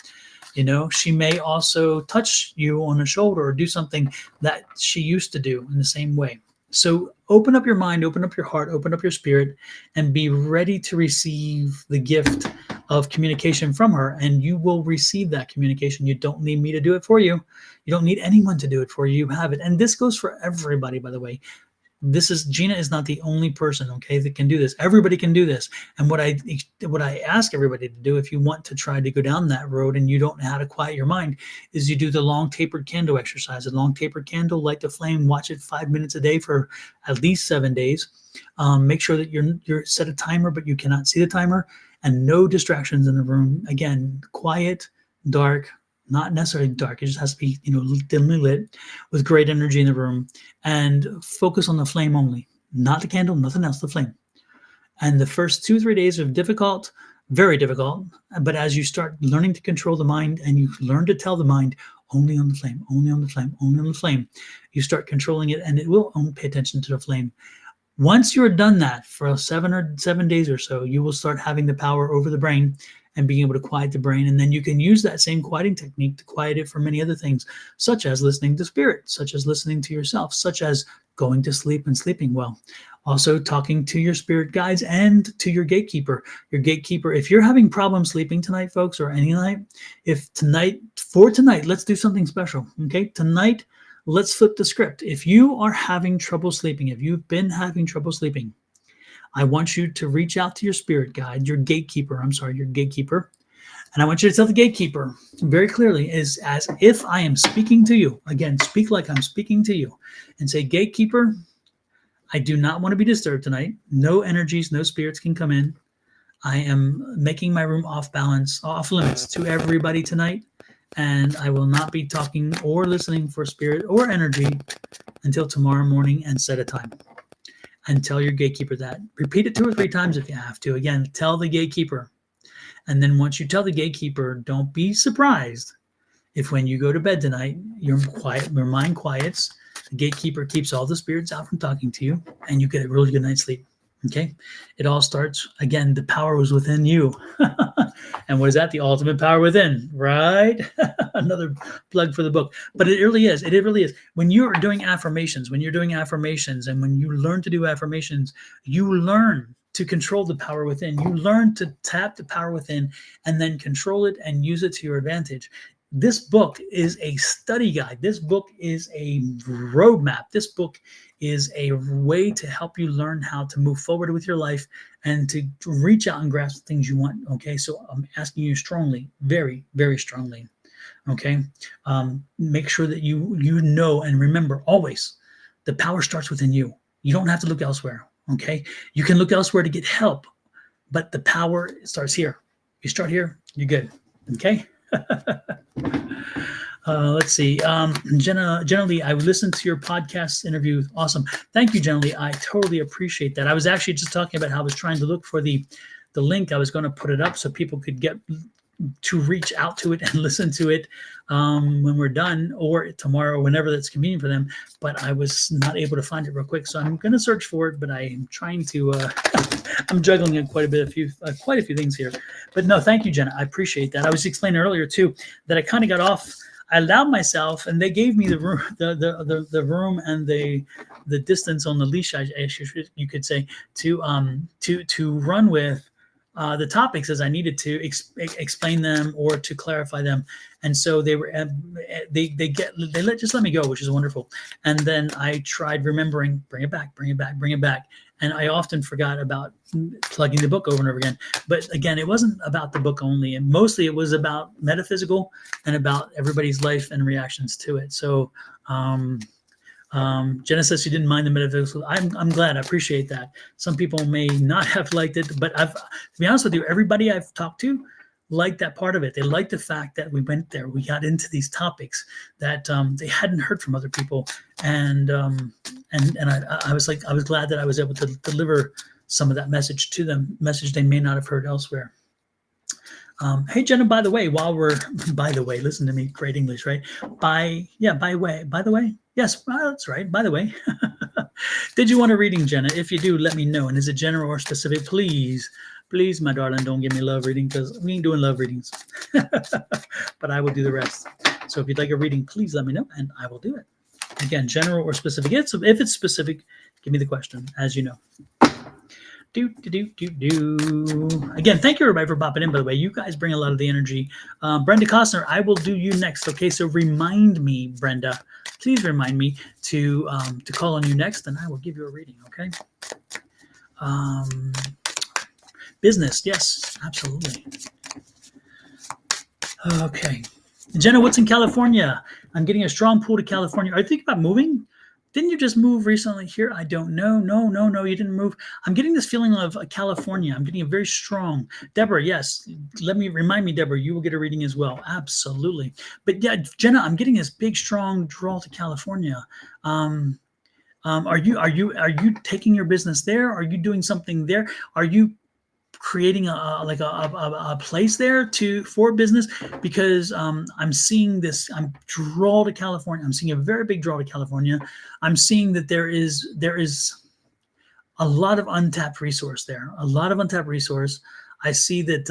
You know, she may also touch you on the shoulder or do something that she used to do in the same way. So open up your mind, open up your heart, open up your spirit, and be ready to receive the gift of communication from her. And you will receive that communication. You don't need me to do it for you. You don't need anyone to do it for you. You have it. And this goes for everybody, by the way. Gina is not the only person, okay, that can do this. Everybody can do this. And what I ask everybody to do, if you want to try to go down that road and you don't know how to quiet your mind, is you do the long tapered candle exercise. A long tapered candle, light the flame, watch it 5 minutes a day for at least 7 days. Make sure that you're set a timer, but you cannot see the timer, and no distractions in the room. Again, quiet, dark, not necessarily dark. It just has to be, dimly lit with great energy in the room, and focus on the flame only, not the candle, nothing else, the flame. And the first 2-3 days are difficult, very difficult. But as you start learning to control the mind and you learn to tell the mind, only on the flame, only on the flame, only on the flame, you start controlling it, and it will only pay attention to the flame. Once you're done that for 7 days or so, you will start having the power over the brain and being able to quiet the brain. And then you can use that same quieting technique to quiet it for many other things, such as listening to spirit, such as listening to yourself, such as going to sleep and sleeping well. Also talking to your spirit guides and to your gatekeeper. Your gatekeeper, if you're having problems sleeping tonight, folks, or any night, for tonight, let's do something special, okay? Tonight, let's flip the script. If you are having trouble sleeping, if you've been having trouble sleeping, I want you to reach out to your spirit guide, your gatekeeper, and I want you to tell the gatekeeper very clearly, is as if I am speaking to you. Again, speak like I'm speaking to you, and say, gatekeeper, I do not want to be disturbed tonight. No energies, no spirits can come in. I am making my room off balance, off limits to everybody tonight, and I will not be talking or listening for spirit or energy until tomorrow morning, and set a time. And tell your gatekeeper that. Repeat it 2 or 3 times if you have to. Again, tell the gatekeeper. And then once you tell the gatekeeper, don't be surprised if when you go to bed tonight, your mind quiets, the gatekeeper keeps all the spirits out from talking to you, and you get a really good night's sleep. Okay? It all starts, again, the power was within you. And what is that? The ultimate power within, right? Another plug for the book. But it really is. It really is. When you're doing affirmations, and when you learn to do affirmations, you learn to control the power within. You learn to tap the power within and then control it and use it to your advantage. This book is a study guide. This book is a roadmap. This book is a way to help you learn how to move forward with your life and to reach out and grasp the things you want. Okay, so I'm asking you strongly, very, very strongly. Okay, make sure that you know and remember always, the power starts within you. You don't have to look elsewhere. Okay, you can look elsewhere to get help, but the power starts here. You start here, you're good. Okay. Let's see. Jenna Lee, I listened to your podcast interview. Awesome. Thank you, Jenna Lee. I totally appreciate that. I was actually just talking about how I was trying to look for the link. I was going to put it up so people could get to reach out to it and listen to it when we're done, or tomorrow, whenever that's convenient for them. But I was not able to find it real quick, so I'm going to search for it. But I'm trying to. I'm juggling quite a few things here. But no, thank you, Jenna. I appreciate that. I was explaining earlier too that I kind of got off. I allowed myself, and they gave me the room, the room and the distance on the leash, you could say, to run with the topics as I needed to explain them or to clarify them. And so they just let me go, which is wonderful. And then I tried remembering, bring it back. And I often forgot about plugging the book over and over again. But again, it wasn't about the book only. And mostly it was about metaphysical and about everybody's life and reactions to it. So Jenna says she didn't mind the metaphysical. I'm glad. I appreciate that. Some people may not have liked it, but to be honest with you, everybody I've talked to liked that part of it. They liked the fact that we went there. We got into these topics that they hadn't heard from other people, and I was glad that I was able to deliver some of that message to them, message they may not have heard elsewhere. Hey Jenna, by the way, listen to me, great English, right? By the way, yes, that's right. By the way, did you want a reading, Jenna? If you do, let me know. And is it general or specific? Please, my darling, don't give me love reading, because we ain't doing love readings. But I will do the rest. So if you'd like a reading, please let me know, and I will do it. Again, general or specific. If it's specific, give me the question, as you know. Again, thank you everybody for popping in, by the way. You guys bring a lot of the energy. Brenda Costner, I will do you next. Okay, so remind me, Brenda. Please remind me to call on you next, and I will give you a reading, okay? Business, yes, absolutely. Okay. Jenna, what's in California? I'm getting a strong pull to California. Are you thinking about moving? Didn't you just move recently here? I don't know. No, you didn't move. I'm getting this feeling of California. I'm getting a very strong. Deborah, yes. Remind me, Deborah, you will get a reading as well. Absolutely. But yeah, Jenna, I'm getting this big, strong draw to California. Are you taking your business there? Are you doing something there? Are you creating a place there for business? Because I'm seeing this. I'm draw to California. I'm seeing a very big draw to California. I'm seeing that there is a lot of untapped resource there. A lot of untapped resource. I see that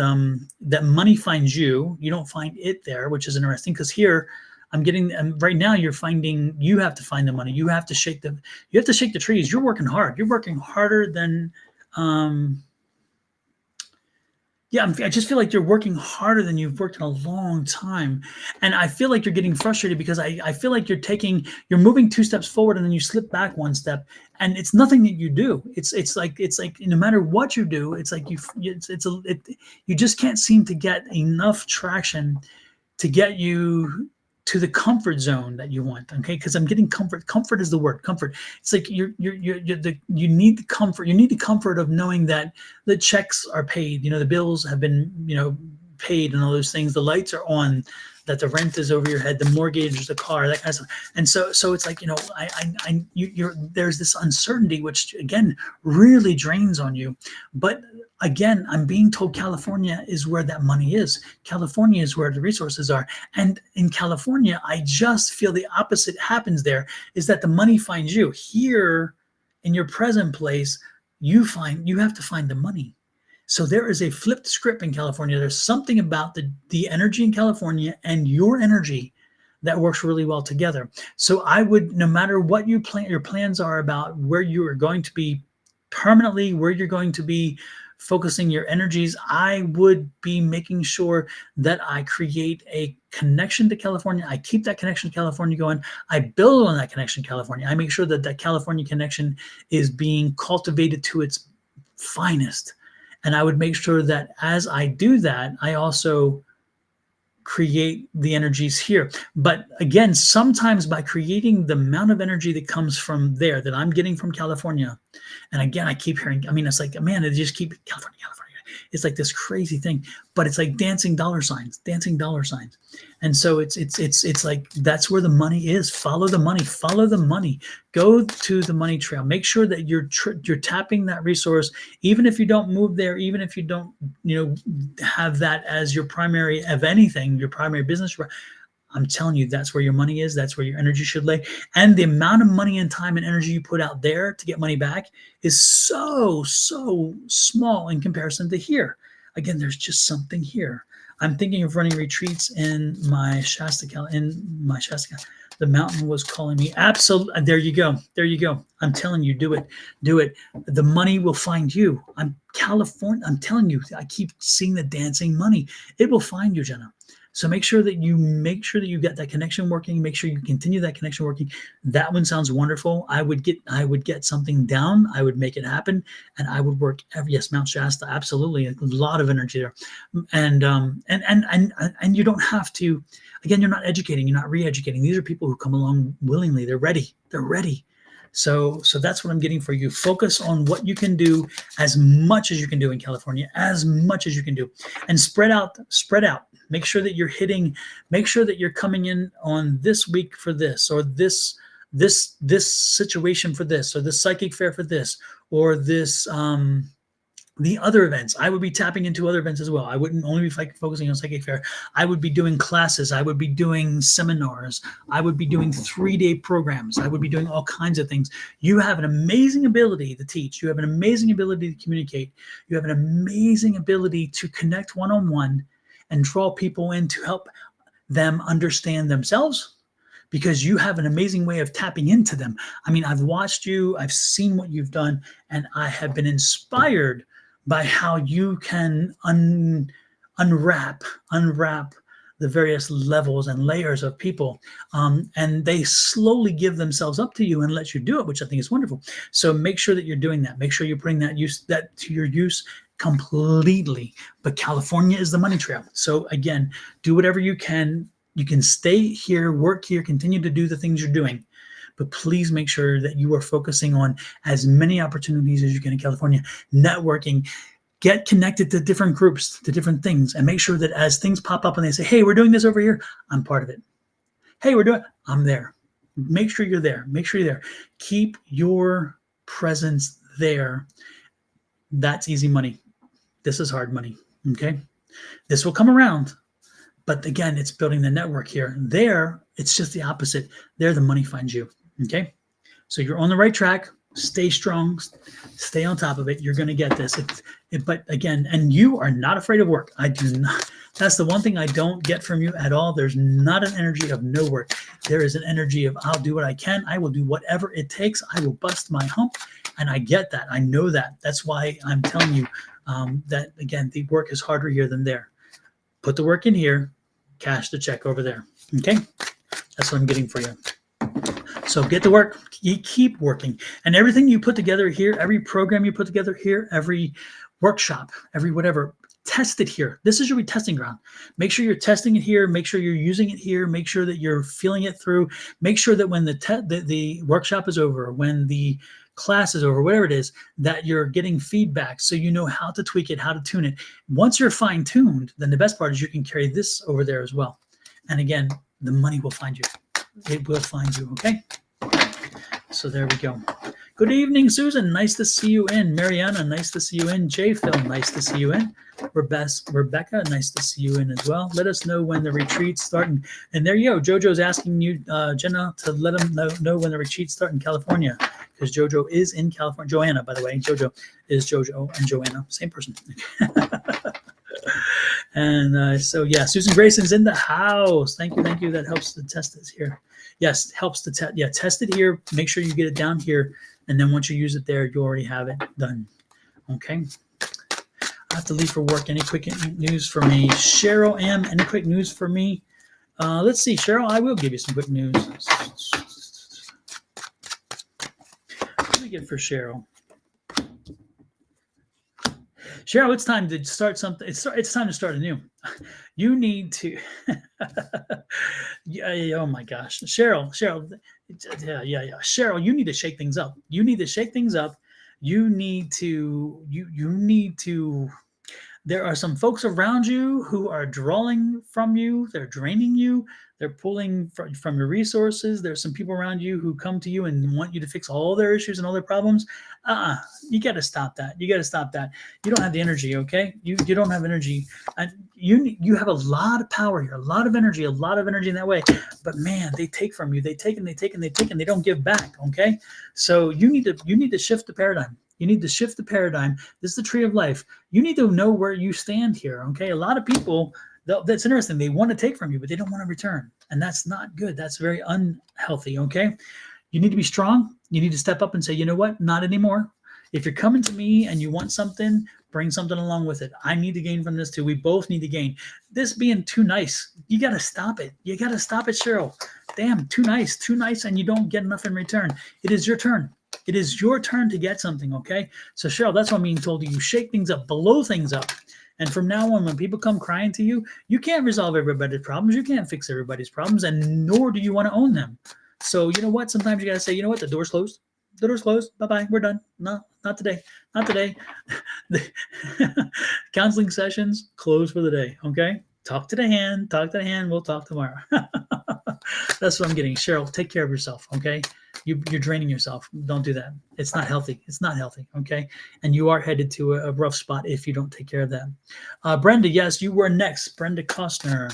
that money finds you. You don't find it there, which is interesting because here I'm getting right now. You're finding you have to find the money. You have to shake the trees. You're working hard. You're working harder than. Yeah, I just feel like you're working harder than you've worked in a long time. And I feel like you're getting frustrated because I feel like you're moving 2 steps forward and then you slip back 1 step. And it's nothing that you do. It's like no matter what you do, it's like you just can't seem to get enough traction to get you to the comfort zone that you want. Okay, because I'm getting comfort. Comfort is the word. Comfort. It's like you need the comfort. You need the comfort of knowing that the checks are paid. The bills have been paid and all those things. The lights are on. That the rent is over your head. The mortgage, the car, that kind of stuff. And so it's like there's this uncertainty, which again really drains on you. But again, I'm being told California is where that money is. California is where the resources are. And in California, I just feel the opposite happens there, is that the money finds you. Here in your present place, you have to find the money. So there is a flipped script in California. There's something about the energy in California and your energy that works really well together. So I would, no matter what your plans are about where you are going to be permanently, where you're going to be focusing your energies, I would be making sure that I create a connection to California. I keep that connection to California going. I build on that connection to California. I make sure that that California connection is being cultivated to its finest. And I would make sure that as I do that, I also create the energies here. But again, sometimes by creating the amount of energy that comes from there that I'm getting from California, and again, I keep hearing, it's like, man, they just keep California. It's like this crazy thing, but it's like dancing dollar signs. And so it's like, that's where the money is. Follow the money, go to the money trail. Make sure that you're tapping that resource, even if you don't move there, even if you don't, have that as your primary of anything, your primary business. I'm telling you, that's where your money is. That's where your energy should lay. And the amount of money and time and energy you put out there to get money back is so small in comparison to here. Again, there's just something here. I'm thinking of running retreats in my Shasta. The mountain was calling me. Absolutely. There you go. I'm telling you, do it. The money will find you. I'm telling you, I keep seeing the dancing money. It will find you, Jenna. So make sure that you get that connection working. Make sure you continue that connection working. That one sounds wonderful. I would get something down. I would make it happen, and I would work Mount Shasta, absolutely. A lot of energy there, and you don't have to. Again, you're not educating. You're not re-educating. These are people who come along willingly. They're ready. So that's what I'm getting for you. Focus on what you can do as much as you can do in California, as much as you can do, and spread out. Make sure that you're coming in on this week for this, or this situation for this, or this psychic fair for this, or this the other events. I would be tapping into other events as well. I wouldn't only be focusing on psychic fair. I would be doing classes. I would be doing seminars. I would be doing 3-day programs. I would be doing all kinds of things. You have an amazing ability to teach. You have an amazing ability to communicate. You have an amazing ability to connect one-on-one and draw people in to help them understand themselves, because you have an amazing way of tapping into them. I've watched you, I've seen what you've done, and I have been inspired by how you can unwrap the various levels and layers of people, and they slowly give themselves up to you and let you do it, which I think is wonderful. So make sure that you're doing that. Make sure you're putting that to your use completely. But California is the money trail. So again, do whatever you can. You can stay here, work here, continue to do the things you're doing. but please make sure that you are focusing on as many opportunities as you can in California, networking. Get connected to different groups, to different things, and make sure that as things pop up and they say, hey, we're doing this over here, I'm part of it. Hey, I'm there. Make sure you're there. Make sure you're there. Keep your presence there. That's easy money. This is hard money, okay? This will come around, but again, it's building the network here. There, it's just the opposite. There, the money finds you, okay? So you're on the right track. Stay strong. Stay on top of it. You're going to get this. But again, and you are not afraid of work. I do not. That's the one thing I don't get from you at all. There's not an energy of no work. There is an energy of I'll do what I can. I will do whatever it takes. I will bust my hump. And I get that. I know that. That's why I'm telling you that, again, the work is harder here than there. Put the work in here. Cash the check over there. Okay? That's what I'm getting for you. So get to work. You keep working. And everything you put together here, every program you put together here, every workshop, every whatever, test it here. This is your testing ground. Make sure you're testing it here. Make sure you're using it here. Make sure that you're feeling it through. Make sure that when the workshop is over, when the class is over, whatever it is, that you're getting feedback so you know how to tweak it, how to tune it. Once you're fine-tuned, then the best part is you can carry this over there as well. And again, the money will find you. It will find you, okay? So there we go. Good evening, Susan. Nice to see you in. Mariana, nice to see you in. J. Phil, nice to see you in. Rebecca, nice to see you in as well. Let us know when the retreats start. And there you go. JoJo's asking you, Jenna, to let them know when the retreats start in California, because JoJo is in California. Joanna, by the way. JoJo is JoJo and Joanna. Same person. And so, yeah, Susan Grayson's in the house. Thank you. Thank you. That helps to test this here. Yes, helps to test. Yeah, test it here. Make sure you get it down here. And then once you use it there, you already have it done. Okay. I have to leave for work. Any quick news for me? Cheryl M., any quick news for me? Let's see, Cheryl, I will give you some quick news. What do we get for Cheryl? Cheryl, it's time to start something. It's time to start anew. You need to. Oh my gosh, Cheryl. Yeah. Cheryl, you need to shake things up. You need to shake things up. You need to. You need to. There are some folks around you who are drawing from you. They're draining you. They're pulling from your resources. There's some people around you who come to you and want you to fix all their issues and all their problems. You got to stop that. You got to stop that. You don't have the energy, okay? You don't have energy. And you have a lot of power here, a lot of energy in that way. But man, they take from you. They take and they take and they take and they don't give back, okay? So you need to shift the paradigm. You need to shift the paradigm. This is the tree of life. You need to know where you stand here, okay? A lot of people, that's interesting. They want to take from you, but they don't want to return. And that's not good. That's very unhealthy, okay? You need to be strong. You need to step up and say, you know what? Not anymore. If you're coming to me and you want something, bring something along with it. I need to gain from this too. We both need to gain. This being too nice, you got to stop it. You got to stop it, Cheryl. Damn, too nice, and you don't get enough in return. It is your turn. It is your turn to get something, okay? So, Cheryl, that's what I'm being told you. You shake things up, blow things up. And from now on, when people come crying to you, you can't resolve everybody's problems. You can't fix everybody's problems, and nor do you want to own them. So, you know what? Sometimes you got to say, you know what? The door's closed. The door's closed. Bye-bye. We're done. No, not today. Not today. Counseling sessions closed for the day, okay? Talk to the hand. We'll talk tomorrow. That's what I'm getting. Cheryl, take care of yourself, okay? You're draining yourself. Don't do that. It's not healthy. It's not healthy, okay? And you are headed to a rough spot if you don't take care of that. Brenda, yes, you were next. Brenda Costner.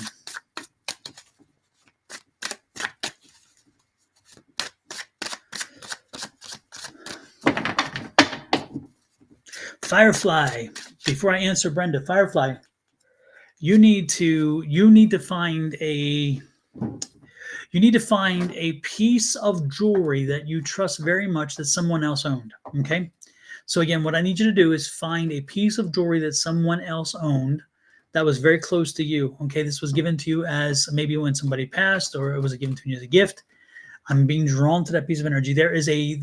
Firefly. Before I answer Brenda, Firefly, you need to find a piece of jewelry that you trust very much that someone else owned. Okay. So again, what I need you to do is find a piece of jewelry that someone else owned that was very close to you. Okay. This was given to you as maybe when somebody passed, or it was given to you as a gift. I'm being drawn to that piece of energy. There is a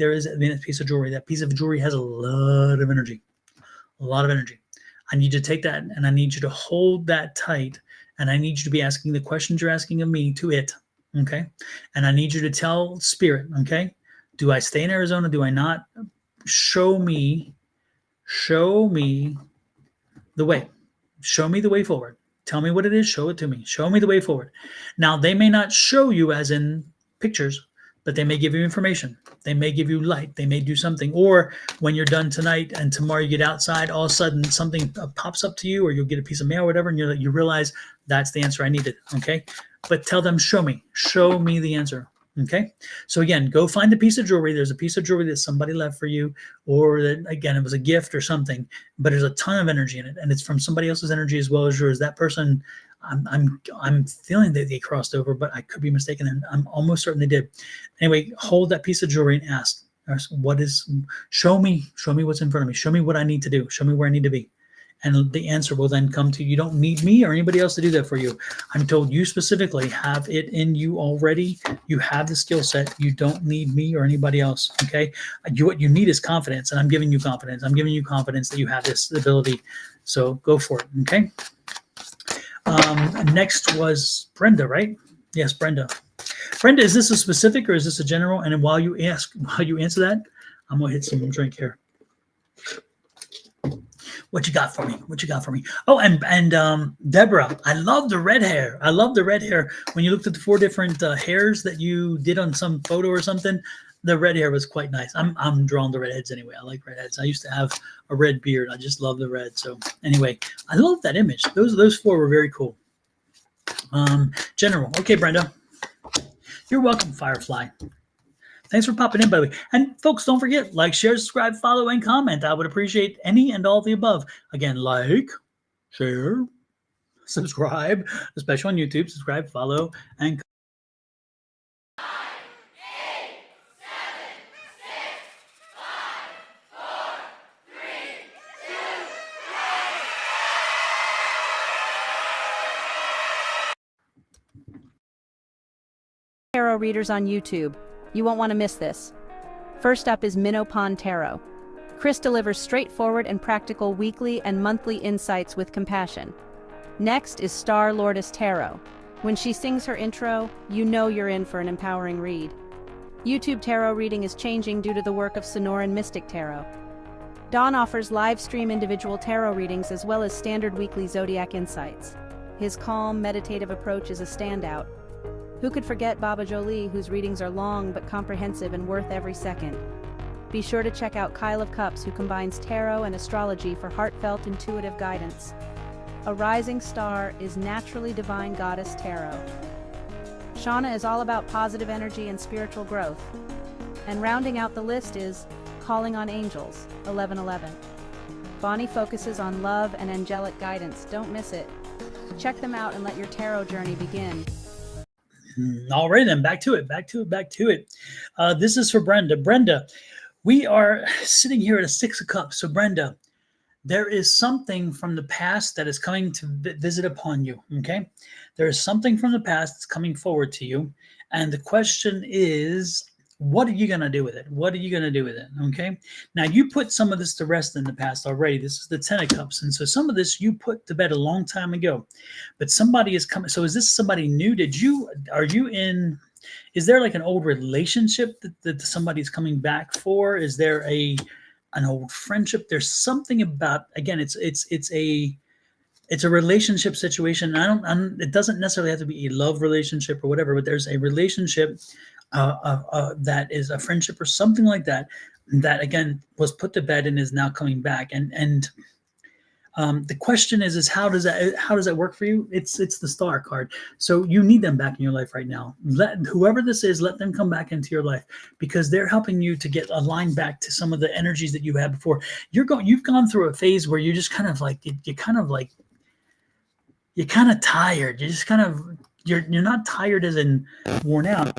piece of jewelry. That piece of jewelry has a lot of energy. A lot of energy. I need you to take that and I need you to hold that tight, and I need you to be asking the questions you're asking of me to it. Okay. And I need you to tell spirit, okay, do I stay in Arizona? Do I not? Show me the way. Show me the way forward. Tell me what it is. Show it to me. Show me the way forward. Now, they may not show you as in pictures, but they may give you information. They may give you light. They may do something. Or when you're done tonight and tomorrow you get outside, all of a sudden something pops up to you, or you'll get a piece of mail or whatever, and you realize that's the answer I needed. Okay. But tell them, show me the answer. Okay. So again, go find a piece of jewelry. There's a piece of jewelry that somebody left for you, or that, again, it was a gift or something, but there's a ton of energy in it, and it's from somebody else's energy as well as yours. That person, I'm feeling that they crossed over, but I could be mistaken, and I'm almost certain they did. Anyway, hold that piece of jewelry and ask, show me what's in front of me. Show me what I need to do. Show me where I need to be. And the answer will then come to you. You don't need me or anybody else to do that for you. I'm told you specifically have it in you already. You have the skill set. You don't need me or anybody else. Okay. What you need is confidence. And I'm giving you confidence. I'm giving you confidence that you have this ability. So go for it. Okay. Next was Brenda, right? Yes, Brenda. Brenda, is this a specific or is this a general? And while you answer that, I'm going to hit some drink here. What you got for me? What you got for me? Oh, and Deborah, I love the red hair. I love the red hair. When you looked at the 4 different hairs that you did on some photo or something, the red hair was quite nice. I'm drawn to redheads anyway. I like redheads. I used to have a red beard. I just love the red. So anyway, I love that image. Those 4 were very cool. General. Okay, Brenda. You're welcome, Firefly. Thanks for popping in, by the way. And folks, don't forget, like, share, subscribe, follow, and comment. I would appreciate any and all of the above. Again, like, share, subscribe, especially on YouTube, subscribe, follow, and Tarot readers on YouTube. You won't want to miss this. First up is Sonoran Tarot. Chris delivers straightforward and practical weekly and monthly insights with compassion. Next is Star Lordess Tarot. When she sings her intro, you know you're in for an empowering read. YouTube tarot reading is changing due to the work of Sonoran Mystic Tarot. Don offers live stream individual tarot readings as well as standard weekly zodiac insights. His calm, meditative approach is a standout. Who could forget Baba Jolie, whose readings are long but comprehensive and worth every second? Be sure to check out Kyle of Cups, who combines tarot and astrology for heartfelt, intuitive guidance. A rising star is naturally divine goddess tarot. Shauna is all about positive energy and spiritual growth. And rounding out the list is Calling on Angels, 1111. Bonnie focuses on love and angelic guidance. Don't miss it. Check them out and let your tarot journey begin. All right, then back to it. This is for Brenda. Brenda, we are sitting here at a 6 of Cups. So Brenda, there is something from the past that is coming to visit upon you. Okay, there is something from the past that's coming forward to you, and the question is, what are you going to do with it? What are you going to do with it? Okay. Now, you put some of this to rest in the past already. This is the 10 of Cups. And so some of this you put to bed a long time ago, but somebody is coming. So is this somebody new? Is there like an old relationship that somebody's coming back for? Is there an old friendship? There's something about, again, it's a relationship situation. It doesn't necessarily have to be a love relationship or whatever, but there's a relationship that is a friendship or something like that, that again was put to bed and is now coming back. And the question is how does that work for you? It's the Star card. So you need them back in your life right now. Let whoever this is, let them come back into your life, because they're helping you to get aligned back to some of the energies that you had before. You've gone through a phase where you're just kind of tired. You're just kind of, you're not tired as in worn out.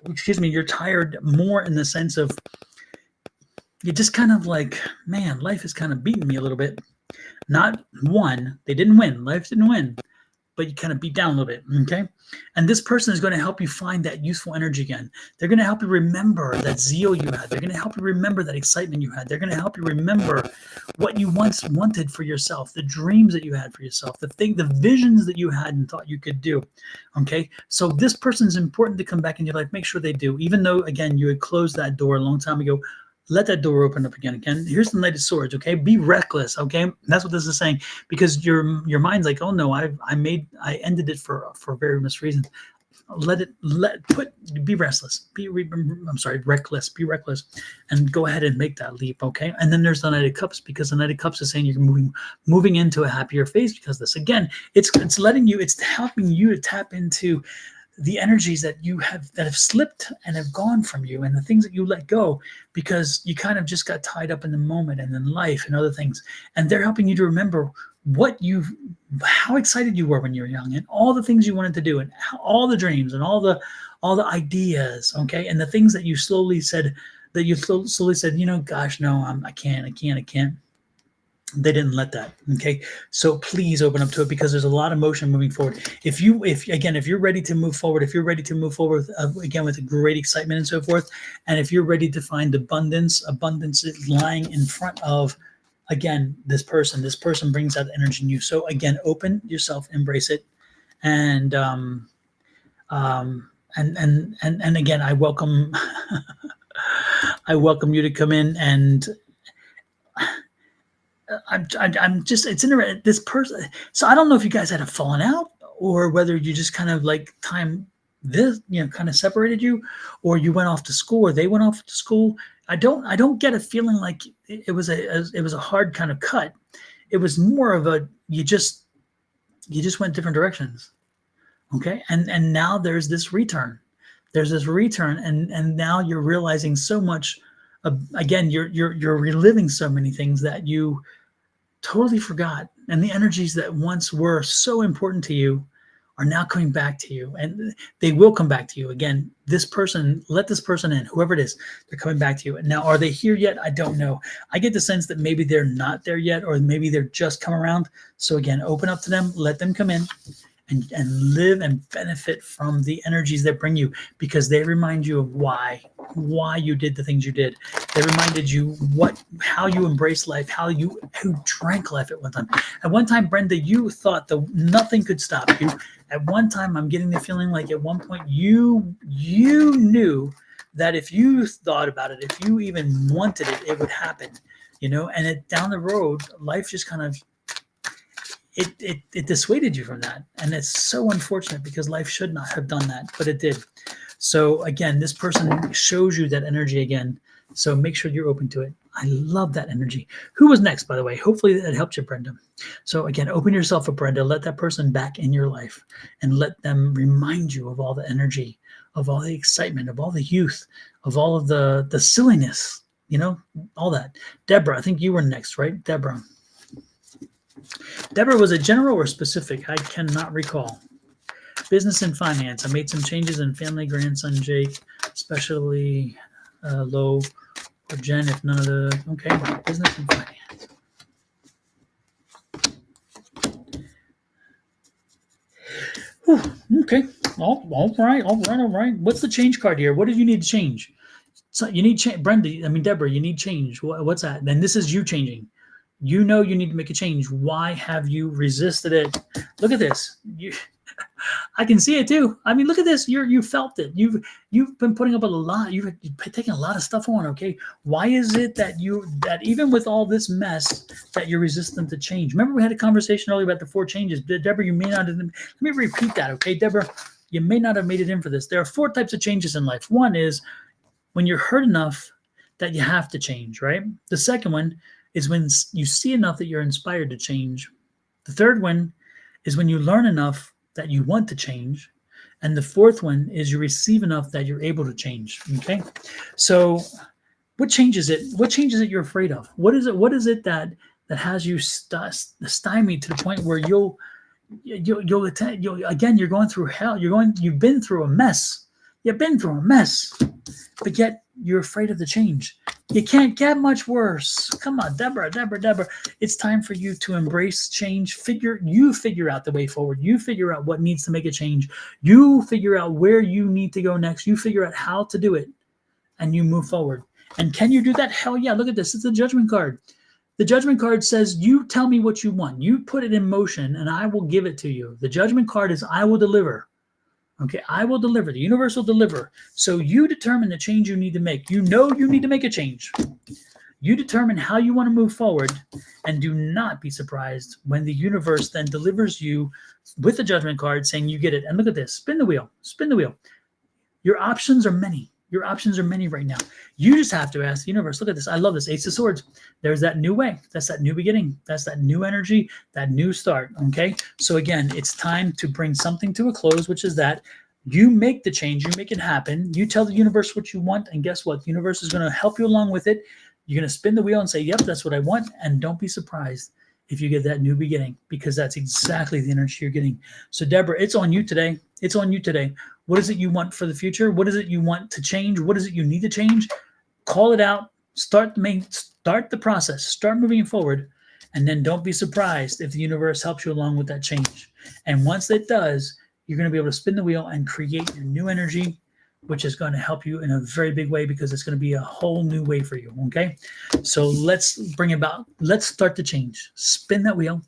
Excuse me. You're tired more in the sense of you're just kind of like, man, life is kind of beating me a little bit. Not won. They didn't win. Life didn't win. but you kind of beat down a little bit, okay? And this person is going to help you find that youthful energy again. They're going to help you remember that zeal you had. They're going to help you remember that excitement you had. They're going to help you remember what you once wanted for yourself, the dreams that you had for yourself, the visions that you had and thought you could do, okay? So this person is important to come back in your life. Make sure they do, even though, again, you had closed that door a long time ago. Let that door open up again. Here's the Knight of Swords, okay? Be reckless, okay? That's what this is saying, because your mind's like, oh no, I ended it for various reasons. Be restless. Reckless. Be reckless, and go ahead and make that leap, okay? And then there's the Knight of Cups, because the Knight of Cups is saying you're moving into a happier phase because of this. Again, it's helping you to tap into the energies that have slipped and have gone from you, and the things that you let go because you kind of just got tied up in the moment and in life and other things. And they're helping you to remember how excited you were when you were young, and all the things you wanted to do, and all the dreams and all the ideas, okay? And the things that you slowly said, gosh, no, I can't. They didn't let that, okay? So please open up to it, because there's a lot of motion moving forward. If you're ready to move forward, again, with a great excitement and so forth, and if you're ready to find abundance is lying in front of, again, this person brings that energy in you. So again, open yourself, embrace it, and again, I welcome you to come in. And I'm just, it's interesting, this person. So I don't know if you guys had a falling out, or whether you just kind of like kind of separated you, or you went off to school, or they went off to school. I don't get a feeling like it was a hard kind of cut. It was more of a, you just went different directions. Okay. And now there's this return. And now you're realizing so much. Again, you're reliving so many things that you totally forgot, and the energies that once were so important to you are now coming back to you, and they will come back to you again. Let this person in, whoever it is, they're coming back to you. And now, are they here yet? I don't know. I get the sense that maybe they're not there yet, or maybe they're just come around. So again, open up to them, let them come in, and live and benefit from the energies that bring you, because they remind you of why you did the things you did. They reminded you how you embraced life, how you drank life at one time. At one time, Brenda, you thought that nothing could stop you. At one time, I'm getting the feeling like at one point you knew that if you thought about it, if you even wanted it, it would happen, and down the road, life just kind of, it dissuaded you from that. And it's so unfortunate, because life should not have done that, but it did. So again, this person shows you that energy again. So make sure you're open to it. I love that energy. Who was next, by the way? Hopefully that helped you, Brenda. So again, open yourself up, Brenda. Let that person back in your life, and let them remind you of all the energy, of all the excitement, of all the youth, of all of the silliness, all that. Deborah, I think you were next, right? Deborah, was it general or specific? I cannot recall. Business and finance. I made some changes in family. Grandson Jake, especially low or Jen, if none of the. Okay, business and finance. Whew, okay. All right. What's the change card here? What did you need to change? So you need change, Deborah. You need change. What's that? Then this is you changing. You know you need to make a change. Why have you resisted it? Look at this. I can see it too. Look at this. You felt it. You've been putting up a lot. You've taken a lot of stuff on. Okay. Why is it that even with all this mess, that you're resistant to change? Remember, we had a conversation earlier about the 4 changes. Deborah, you may not have. Let me repeat that. Okay, Deborah, you may not have made it in for this. There are 4 types of changes in life. One is when you're hurt enough that you have to change. Right. The second one is when you see enough that you're inspired to change. The third one is when you learn enough that you want to change. And the fourth one is you receive enough that you're able to change. Okay. So what changes it? What changes it you're afraid of? What is it that has you stymied to the point where you'll again, you're going through hell. You've been through a mess. You've been through a mess. but yet you're afraid of the change. You can't get much worse. Come on, Deborah. It's time for you to embrace change. You figure out the way forward. You figure out what needs to make a change. You figure out where you need to go next. You figure out how to do it, and you move forward. And can you do that? Hell yeah. Look at this. It's a judgment card. The judgment card says, you tell me what you want. You put it in motion, and I will give it to you. The judgment card is, I will deliver. Okay, I will deliver. The universe will deliver. So you determine the change you need to make. You know you need to make a change. You determine how you want to move forward, and do not be surprised when the universe then delivers you with the judgment card saying you get it. And look at this. Spin the wheel. Spin the wheel. Your options are many. Your options are many right now. You just have to ask the universe. Look at this. I love this. Ace of Swords. There's that new way. That's that new beginning. That's that new energy, that new start. Okay. So again, it's time to bring something to a close, which is that you make the change. You make it happen. You tell the universe what you want. And guess what? The universe is going to help you along with it. You're going to spin the wheel and say, yep, that's what I want. And don't be surprised if you get that new beginning, because that's exactly the energy you're getting. So Deborah, it's on you today. It's on you today. What is it you want for the future? What is it you want to change? What is it you need to change? Call it out. Start the process. Start moving forward. And then don't be surprised if the universe helps you along with that change. And once it does, you're going to be able to spin the wheel and create your new energy, which is going to help you in a very big way, because it's going to be a whole new way for you. Okay. So let's start the change. Spin that wheel,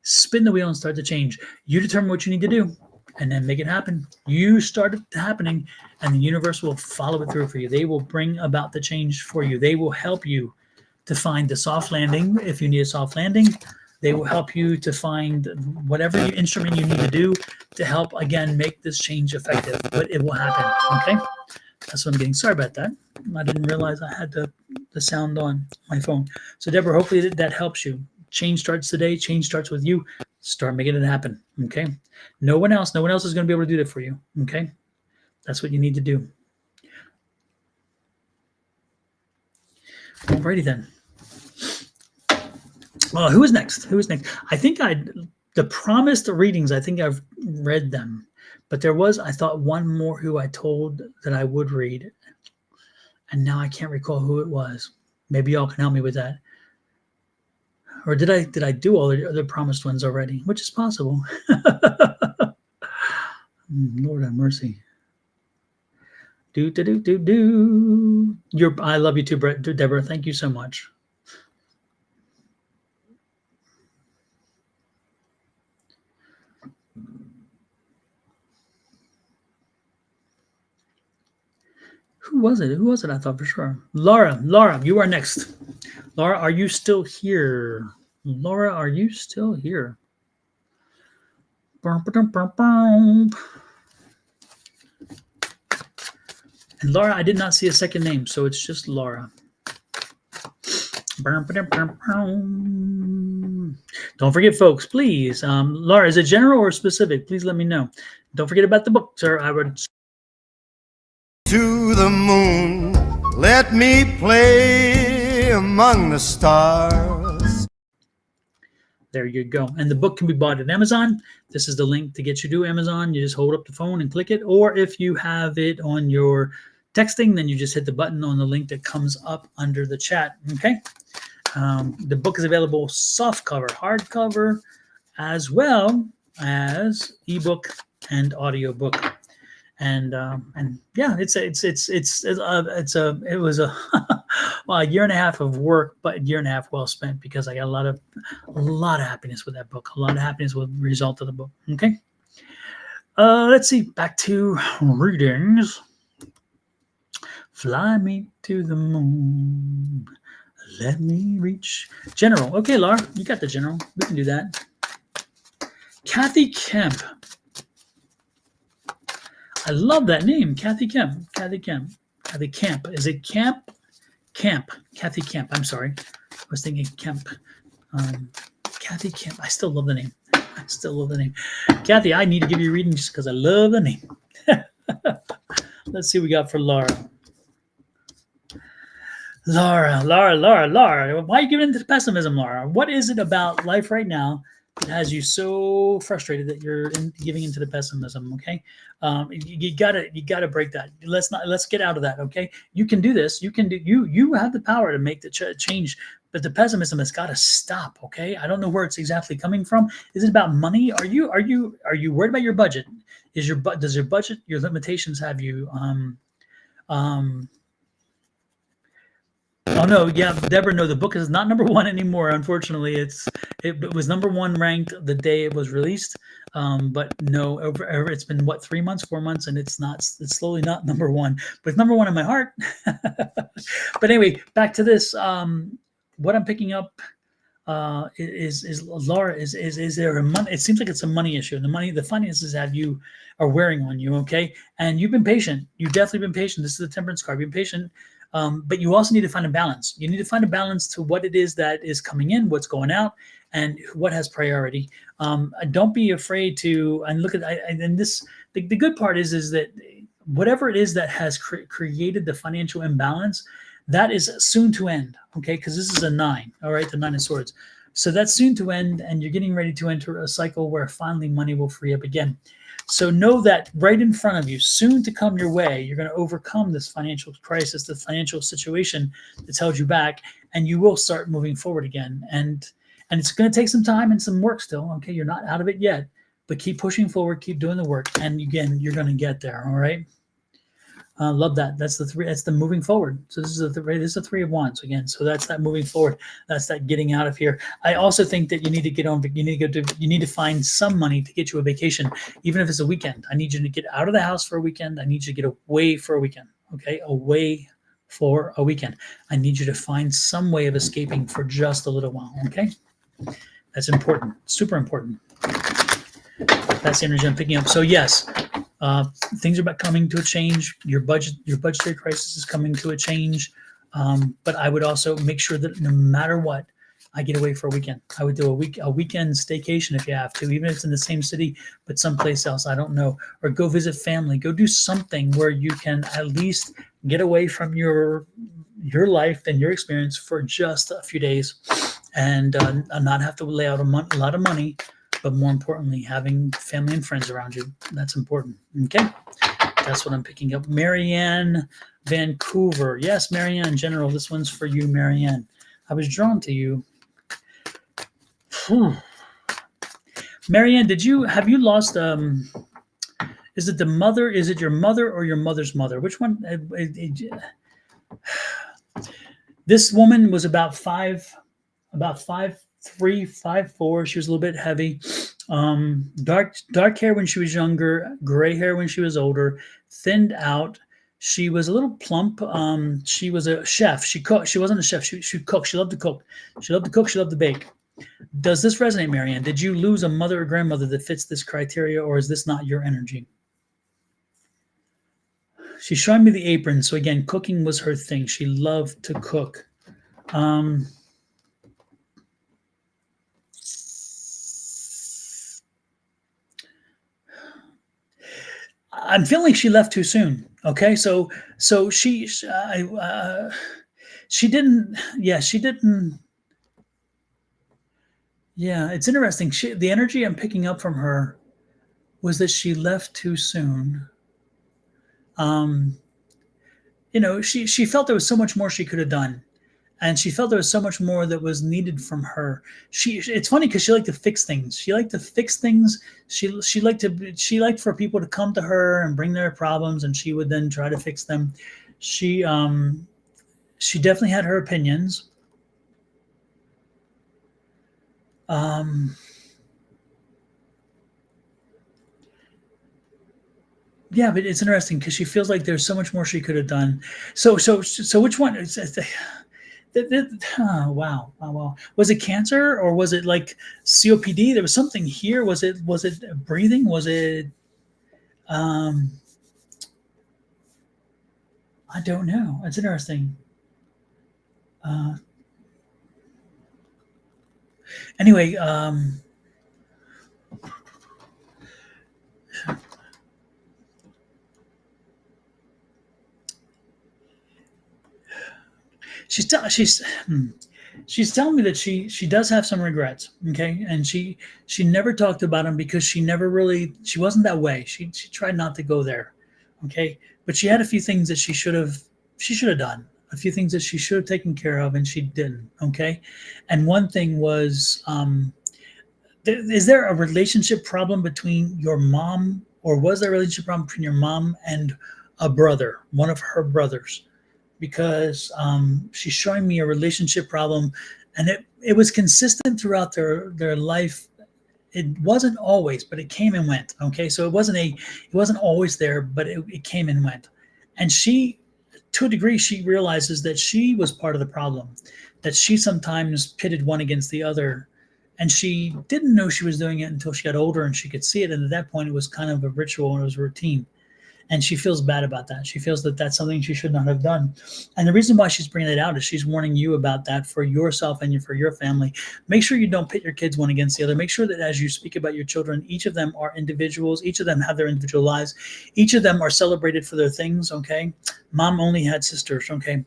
spin the wheel and start the change. You determine what you need to do, and then make it happen. You start it happening, and the universe will follow it through for you. They will bring about the change for you. They will help you to find the soft landing if you need a soft landing. They will help you to find whatever instrument you need to do to help, again, make this change effective. But it will happen, okay? That's what I'm getting. Sorry about that. I didn't realize I had the sound on my phone. So, Deborah, hopefully that helps you. Change starts today. Change starts with you. Start making it happen, okay? No one else is going to be able to do that for you, okay? That's what you need to do. Alrighty then. Well, who is next? I think the promised readings, I think I've read them, but there was, I thought, one more who I told that I would read, and now I can't recall who it was. Maybe y'all can help me with that. Or did I do all the other promised ones already? Which is possible. Lord have mercy. I love you too, Deborah. Thank you so much. Who was it? I thought for sure. Laura, you are next. Laura, are you still here? And Laura, I did not see a second name, so it's just Laura. Don't forget, folks, please. Laura, is it general or specific? Please let me know. Don't forget about the book, sir. I would. To the moon, let me play among the stars. There you go. And the book can be bought at Amazon. This is the link to get you to Amazon. You just hold up the phone and click it. Or if you have it on your texting, then you just hit the button on the link that comes up under the chat. Okay. The book is available softcover, hardcover, as well as ebook and audiobook. And yeah, it was a well, a year and a half of work, but a year and a half well spent, because I got a lot of happiness with that book, a lot of happiness with the result of the book. Okay. Let's see, back to readings. Fly me to the moon. Let me reach. General. Okay, Laura, you got the general. We can do that. Kathy Kemp. I love that name, Kathy Kemp. Kathy Kemp. Is it Camp? Camp. Kathy Kemp. I'm sorry. I was thinking Kemp. Kathy Kemp. I still love the name. Kathy, I need to give you a reading just because I love the name. Let's see what we got for Laura. Laura. Why are you giving into pessimism, Laura? What is it about life right now that has you so frustrated that you're giving into the pessimism. Okay, you gotta break that. Let's get out of that. Okay, you can do this. You have the power to make the change, but the pessimism has got to stop. Okay, I don't know where it's exactly coming from. Is it about money? Are you worried about your budget? Does your budget, your limitations have you um Oh no, yeah, Deborah. No, the book is not number one anymore. Unfortunately, it was number one ranked the day it was released. But no, it's been what, 3 months, 4 months, and it's slowly not number one, but it's number one in my heart. But anyway, back to this. What I'm picking up is Laura, is there a money? It seems like it's a money issue, and the finances are wearing on you. Okay, and you've been patient. You've definitely been patient. This is the Temperance card. You've been patient. But you also need to find a balance. You need to find a balance to what it is that is coming in, what's going out, and what has priority. Don't be afraid to, and look at, and this, the good part is that whatever it is that has created the financial imbalance, that is soon to end. Okay, because this is a 9. All right, the 9 of Swords. So that's soon to end, and you're getting ready to enter a cycle where finally money will free up again. So know that right in front of you, soon to come your way, you're going to overcome this financial crisis, the financial situation that's held you back, and you will start moving forward again. And it's going to take some time and some work still. Okay, you're not out of it yet, but keep pushing forward, keep doing the work, and again, you're going to get there. All right. Love that. That's the 3. That's the moving forward. So this is the 3 of Wands again. So that's that moving forward. That's that getting out of here. I also think that you need to get on. You need to find some money to get you a vacation, even if it's a weekend. I need you to get out of the house for a weekend. I need you to get away for a weekend. Okay, away for a weekend. I need you to find some way of escaping for just a little while. Okay, that's important. Super important. That's the energy I'm picking up. So yes. Things are about coming to a change. Your budgetary crisis is coming to a change. But I would also make sure that no matter what, I get away for a weekend. I would do a weekend staycation if you have to, even if it's in the same city, but someplace else. I don't know. Or go visit family. Go do something where you can at least get away from your life and your experience for just a few days, and not have to lay out a lot of money. But more importantly, having family and friends around you. That's important. Okay? That's what I'm picking up. Marianne, Vancouver. Yes, Marianne, General, this one's for you, Marianne. I was drawn to you. Whew. Marianne, have you lost, is it the mother? Is it your mother or your mother's mother? Which one? This woman was about 5'3", 5'4". She was a little bit heavy. Dark hair when she was younger, gray hair when she was older, thinned out. She was a little plump. She was a chef. She cooked. She wasn't a chef. She cooked. She loved to cook. She loved to cook. She loved to bake. Does this resonate, Marianne? Did you lose a mother or grandmother that fits this criteria, or is this not your energy? She's showing me the apron. So again, cooking was her thing. She loved to cook. I'm feeling like she left too soon. Okay, so she didn't. Yeah, she didn't. Yeah, it's interesting. The energy I'm picking up from her was that she left too soon. She felt there was so much more she could have done, and she felt there was so much more that was needed from her. It's funny because she liked to fix things. She liked to fix things. She liked for people to come to her and bring their problems, and she would then try to fix them. She definitely had her opinions. Yeah, but it's interesting because she feels like there's so much more she could have done. So which one? Oh, wow. Was it cancer or was it like COPD? There was something here. Was it breathing? Was it? I don't know. It's interesting. Anyway, she's she's telling me that she does have some regrets, okay, and she never talked about them because she wasn't that way. She tried not to go there, okay, but she had a few things that she should have done, a few things that she should have taken care of, and she didn't, okay, and one thing was, is there a relationship problem between your mom, or was there a relationship problem between your mom and a brother, one of her brothers? Because she's showing me a relationship problem, and it was consistent throughout their life. It wasn't always, but it came and went. Okay, so it wasn't always there, but it came and went. And she, to a degree, she realizes that she was part of the problem, that she sometimes pitted one against the other, and she didn't know she was doing it until she got older and she could see it. And at that point, it was kind of a ritual and it was a routine. And she feels bad about that. She feels that that's something she should not have done. And the reason why she's bringing it out is she's warning you about that for yourself and for your family. Make sure you don't pit your kids one against the other. Make sure that as you speak about your children, each of them are individuals. Each of them have their individual lives. Each of them are celebrated for their things, okay? Mom only had sisters, okay?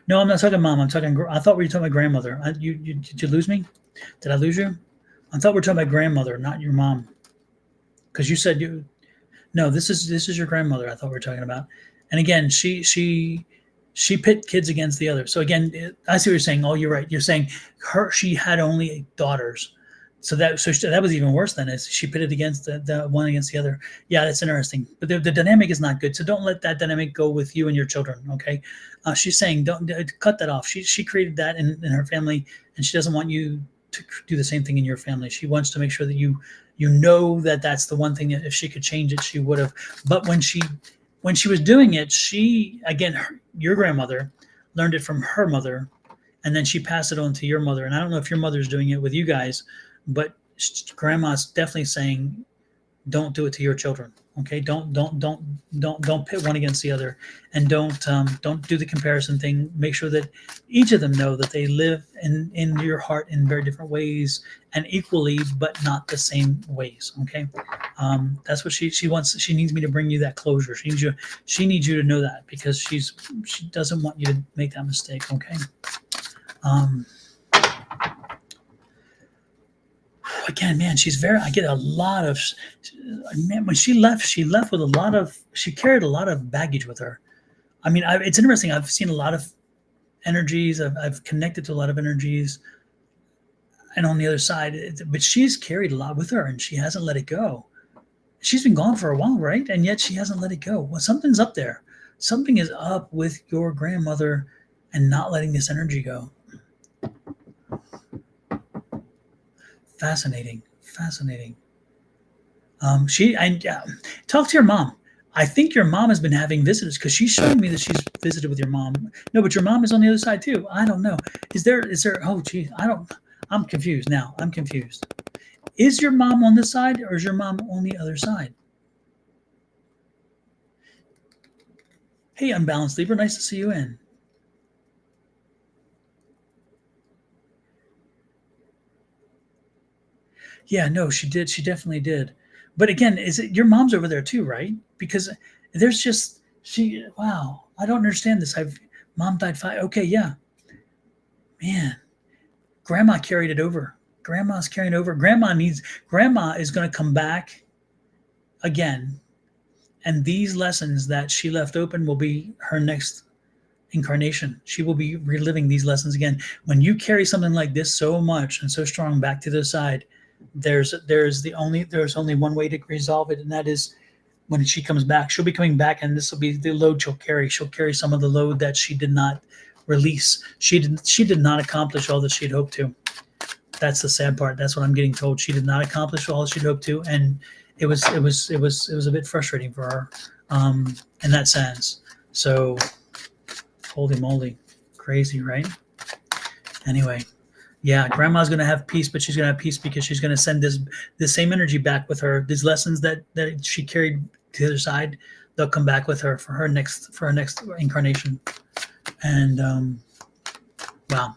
No, I'm not talking mom. I thought we were talking about grandmother. Did you lose me? Did I lose you? I thought we were talking about grandmother, not your mom. Because you said you... No, this is your grandmother. I thought we were talking about, and again, she pit kids against the other. So again, I see what you're saying. Oh, you're right. You're saying she had only daughters, so that was even worse than is she pitted against the one against the other. Yeah, that's interesting. But the dynamic is not good. So don't let that dynamic go with you and your children. Okay, she's saying don't cut that off. She created that in her family, and she doesn't want you to do the same thing in your family. She wants to make sure that you know that that's the one thing that if she could change it, she would have. But when she was doing it, your grandmother learned it from her mother, and then she passed it on to your mother. And I don't know if your mother's doing it with you guys, but grandma's definitely saying, don't do it to your children. Okay, don't pit one against the other, and don't do the comparison thing. Make sure that each of them know that they live in your heart in very different ways and equally, but not the same ways. Okay, that's what she wants. She needs me to bring you that closure. She needs you to know that, because she doesn't want you to make that mistake. Okay. Again, man, I get a lot of, man, when she left with she carried a lot of baggage with her. I mean, it's interesting. I've seen a lot of energies. I've connected to a lot of energies. And on the other side, but she's carried a lot with her and she hasn't let it go. She's been gone for a while, right? And yet she hasn't let it go. Well, something's up there. Something is up with your grandmother and not letting this energy go. Fascinating. Talk to your mom. I think your mom has been having visitors, because she's showing me that she's visited with your mom. No, but your mom is on the other side too. I don't know. Is there? Oh, geez, I'm confused now. I'm confused. Is your mom on this side, or is your mom on the other side? Hey, Unbalanced Libra, nice to see you in. Yeah, no, she did. She definitely did. But again, is it your mom's over there too, right? Because there's just wow, I don't understand this. Mom died 5. Okay, yeah. Man, grandma carried it over. Grandma's carrying over. Grandma is going to come back again. And these lessons that she left open will be her next incarnation. She will be reliving these lessons again. When you carry something like this so much and so strong back to the side, there's only one way to resolve it, and that is when she comes back. She'll be coming back, and this will be the load she'll carry. She'll carry some of the load that she did not release. She did not accomplish all that she'd hoped to. That's the sad part. That's what I'm getting told. She did not accomplish all she'd hoped to, and it was a bit frustrating for her in that sense. So, holy moly, crazy, right? Anyway. Yeah, grandma's going to have peace, but she's going to have peace because she's going to send this same energy back with her. These lessons that she carried to the other side, they'll come back with her for her next incarnation. And wow,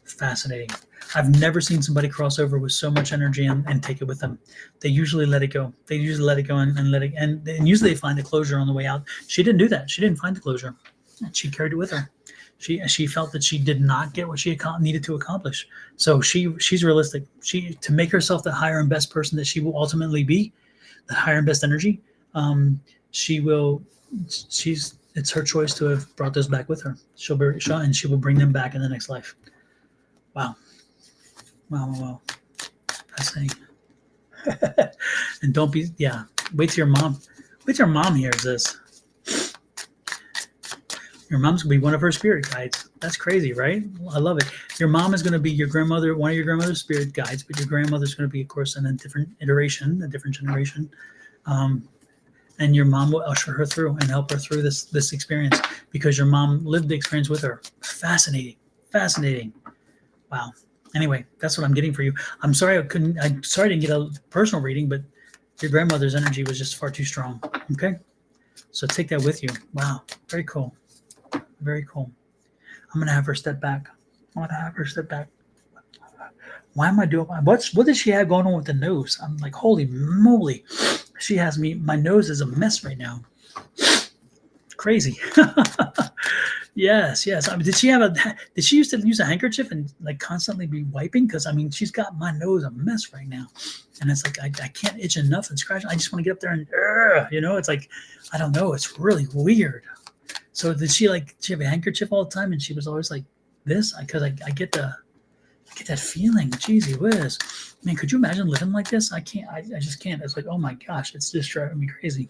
fascinating. I've never seen somebody cross over with so much energy and take it with them. They usually let it go. And let it, and usually they find a closure on the way out. She didn't do that. She didn't find the closure. and she carried it with her. She felt that she did not get what she needed to accomplish. So she's realistic. To make herself the higher and best person that she will ultimately be, the higher and best energy. She will. It's her choice to have brought those back with her. She will bring them back in the next life. Wow. Wow. Fascinating. And don't be, wait till your mom hears this. Your mom's gonna be one of her spirit guides. That's crazy, right? I love it. Your mom is gonna be your grandmother, one of your grandmother's spirit guides, but your grandmother's gonna be, of course, in a different iteration, a different generation. And your mom will usher her through and help her through this experience, because your mom lived the experience with her. Fascinating. Wow. Anyway, that's what I'm getting for you. I'm sorry I didn't get a personal reading, but your grandmother's energy was just far too strong. Okay. So take that with you. Wow. Very cool. Very cool. I'm going to have her step back. Why am I doing what does she have going on with the nose? I'm like, holy moly. She has my nose is a mess right now. Crazy. Yes. I mean, did she used to use a handkerchief and like constantly be wiping? Because I mean, she's got my nose a mess right now. And it's like, I can't itch enough and scratch. I just want to get up there and, it's like, I don't know. It's really weird. So did she have a handkerchief all the time? And she was always like this? Because I get that feeling. Jeezy whiz. Man, could you imagine living like this? I can't. I just can't. It's like, oh my gosh, it's just driving me crazy.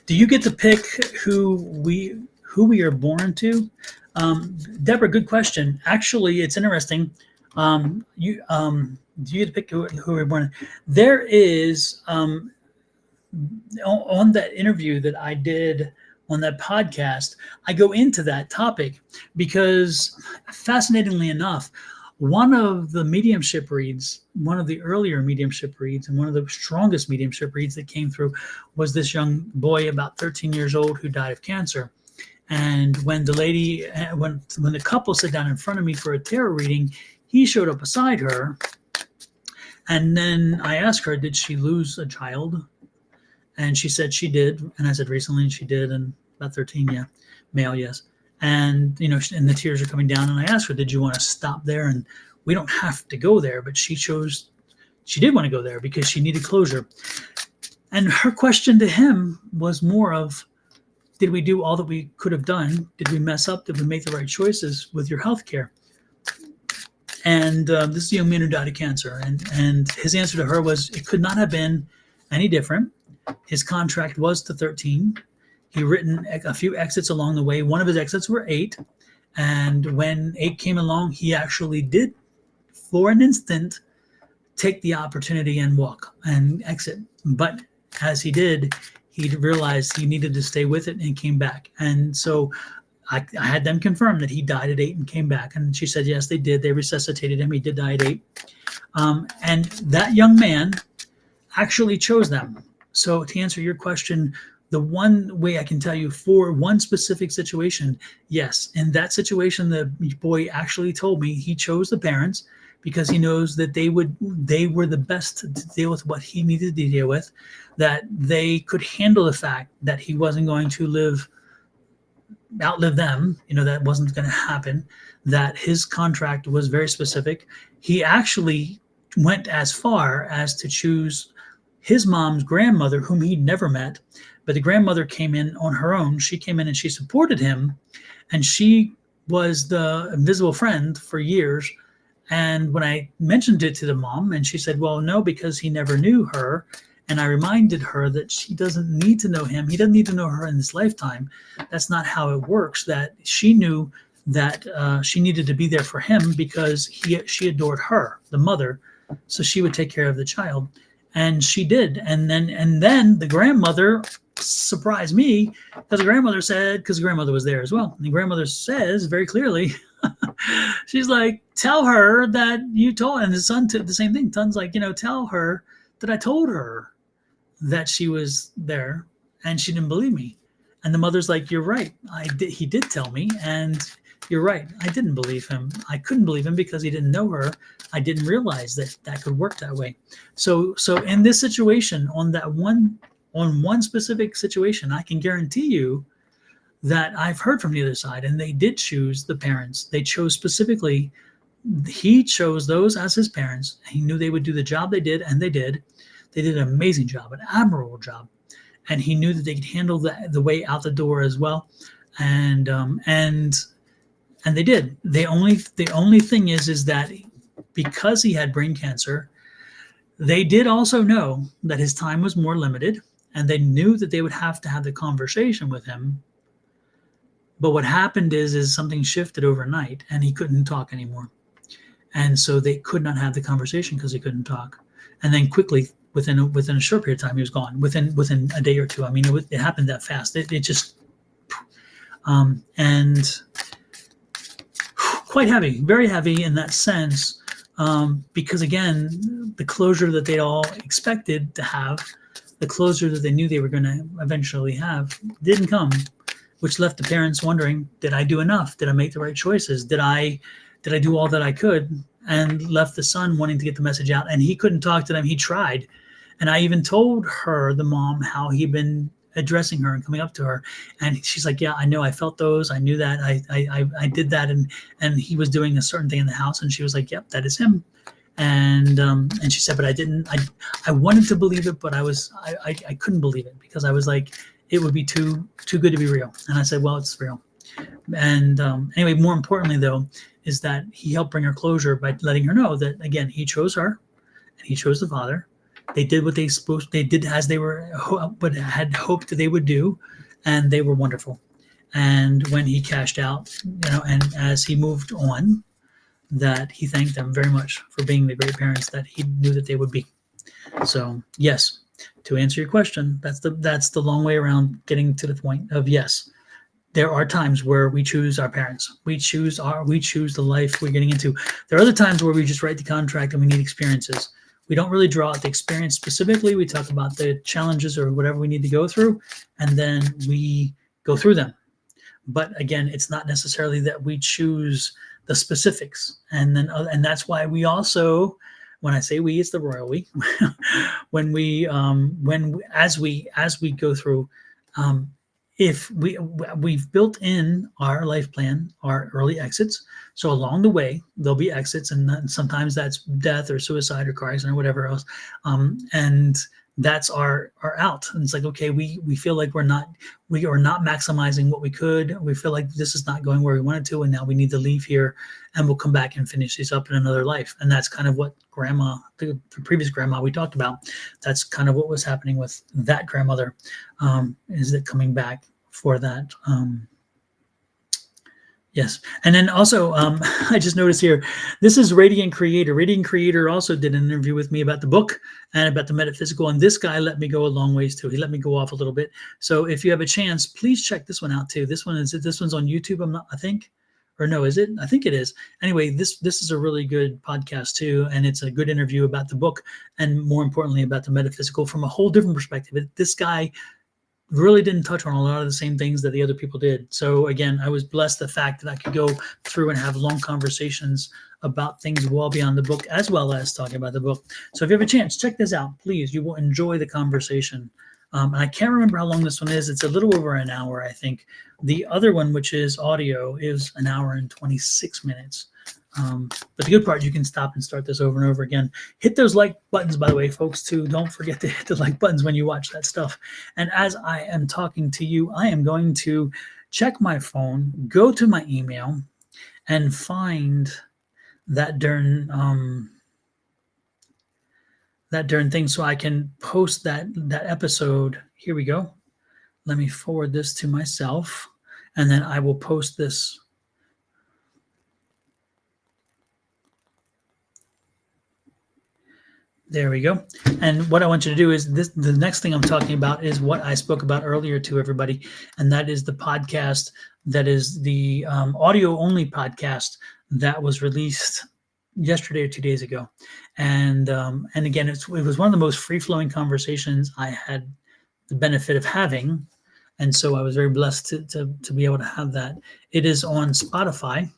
Do you get to pick who we are born to? Deborah, good question. Actually, it's interesting. Do you get to pick who we're born? There is on that interview that I did on that podcast, I go into that topic because, fascinatingly enough, one of the mediumship reads, one of the earlier mediumship reads, and one of the strongest mediumship reads that came through was this young boy about 13 years old who died of cancer. And when the couple sat down in front of me for a tarot reading, he showed up beside her. And then I asked her, did she lose a child? And she said she did. And I said, recently? And she did. And about 13, yeah. Male, yes. And, and the tears are coming down. And I asked her, did you want to stop there? And we don't have to go there. But she did want to go there because she needed closure. And her question to him was more of, did we do all that we could have done? Did we mess up? Did we make the right choices with your health care? And this is a young man who died of cancer. And his answer to her was, it could not have been any different. His contract was to 13. He written a few exits along the way. One of his exits were 8. And when 8 came along, he actually did, for an instant, take the opportunity and walk and exit. But as he did, he realized he needed to stay with it and came back. And so I had them confirm that he died at 8 and came back. And she said, yes, they did. They resuscitated him. He did die at 8. And that young man actually chose them. So to answer your question, the one way I can tell you for one specific situation, yes. In that situation, the boy actually told me he chose the parents because he knows that they were the best to deal with what he needed to deal with, that they could handle the fact that he wasn't going to outlive them, that wasn't going to happen, that his contract was very specific. He actually went as far as to choose his mom's grandmother, whom he'd never met, but the grandmother came in on her own. She came in and she supported him, and she was the invisible friend for years. And when I mentioned it to the mom, and she said, well, no, because he never knew her. And I reminded her that she doesn't need to know him. He doesn't need to know her in this lifetime. That's not how it works. That she knew that she needed to be there for him because she adored her, the mother, so she would take care of the child. And she did. And then the grandmother surprised me because the grandmother said, because the grandmother was there as well. And the grandmother says very clearly, she's like, tell her that you told, and the son did the same thing. Son's like, tell her that I told her that she was there and she didn't believe me. And the mother's like, you're right. He did tell me, and you're right. I didn't believe him. I couldn't believe him because he didn't know her. I didn't realize that could work that way. So in this situation, on one specific situation, I can guarantee you that I've heard from the other side, and they did choose the parents. They chose specifically, he chose those as his parents. He knew they would do the job they did, and they did. They did an amazing job, an admirable job. And he knew that they could handle the way out the door as well. And they did. The only thing is that because he had brain cancer, they did also know that his time was more limited, and they knew that they would have to have the conversation with him. But what happened is something shifted overnight, and he couldn't talk anymore. And so they could not have the conversation because he couldn't talk. And then quickly, within a short period of time, he was gone. Within a day or two. I mean, it happened that fast. It just and quite heavy, very heavy in that sense, because again, the closure that they all expected to have, the closure that they knew they were going to eventually have, didn't come, which left the parents wondering, did I do enough? Did I make the right choices? Did I do all that I could? And left the son wanting to get the message out, and he couldn't talk to them. He tried. And I even told her, the mom, how he'd been addressing her and coming up to her. And she's like, yeah, I know. I felt those. I knew that. I did that. And he was doing a certain thing in the house. And she was like, yep, that is him. And she said, but I wanted to believe it, but I couldn't believe it, because I was like, it would be too good to be real. And I said, well, it's real. And anyway, more importantly, though, is that he helped bring her closure by letting her know that, again, he chose her and he chose the father. They did what they did as they were, what had hoped that they would do, and they were wonderful. And when he cashed out, and as he moved on, that he thanked them very much for being the great parents that he knew that they would be. So yes, to answer your question, that's the long way around getting to the point of yes. There are times where we choose our parents. We choose the life we're getting into. There are other times where we just write the contract and we need experiences. We don't really draw out the experience specifically. We talk about the challenges or whatever we need to go through, and then we go through them. But again, it's not necessarily that we choose the specifics. And that's why we also, when I say we, it's the royal we, as we go through, if we've built in our life plan, our early exits. So along the way, there'll be exits, and sometimes that's death or suicide or car accident or whatever else. And that's our out. And it's like, okay, we feel like we are not maximizing what we could. We feel like this is not going where we wanted to, and now we need to leave here, and we'll come back and finish these up in another life. And that's kind of what grandma, the previous grandma we talked about, that's kind of what was happening with that grandmother, is it coming back for that. Yes. And then also, I just noticed here, this is Radiant Creator. Radiant Creator also did an interview with me about the book and about the metaphysical. And this guy let me go a long ways too. He let me go off a little bit. So if you have a chance, please check this one out too. This one's on YouTube. I think, or no, is it? I think it is. Anyway, this is a really good podcast too. And it's a good interview about the book, and more importantly, about the metaphysical from a whole different perspective. This guy really didn't touch on a lot of the same things that the other people did. So again, I was blessed the fact that I could go through and have long conversations about things well beyond the book, as well as talking about the book. So if you have a chance, check this out, please. You will enjoy the conversation. And I can't remember how long this one is. It's a little over an hour, I think. The other one, which is audio, is an hour and 26 minutes. But the good part, you can stop and start this over and over again. Hit those like buttons, by the way, folks, too. Don't forget to hit the like buttons when you watch that stuff. And as I am talking to you, I am going to check my phone, go to my email, and find that darn thing so I can post that episode. Here we go. Let me forward this to myself, and then I will post this. There we go. And what I want you to do is the next thing I'm talking about is what I spoke about earlier to everybody. And that is the podcast that is the audio only podcast that was released yesterday or 2 days ago. And again, it was one of the most free-flowing conversations I had the benefit of having. And so I was very blessed to be able to have that. It is on Spotify,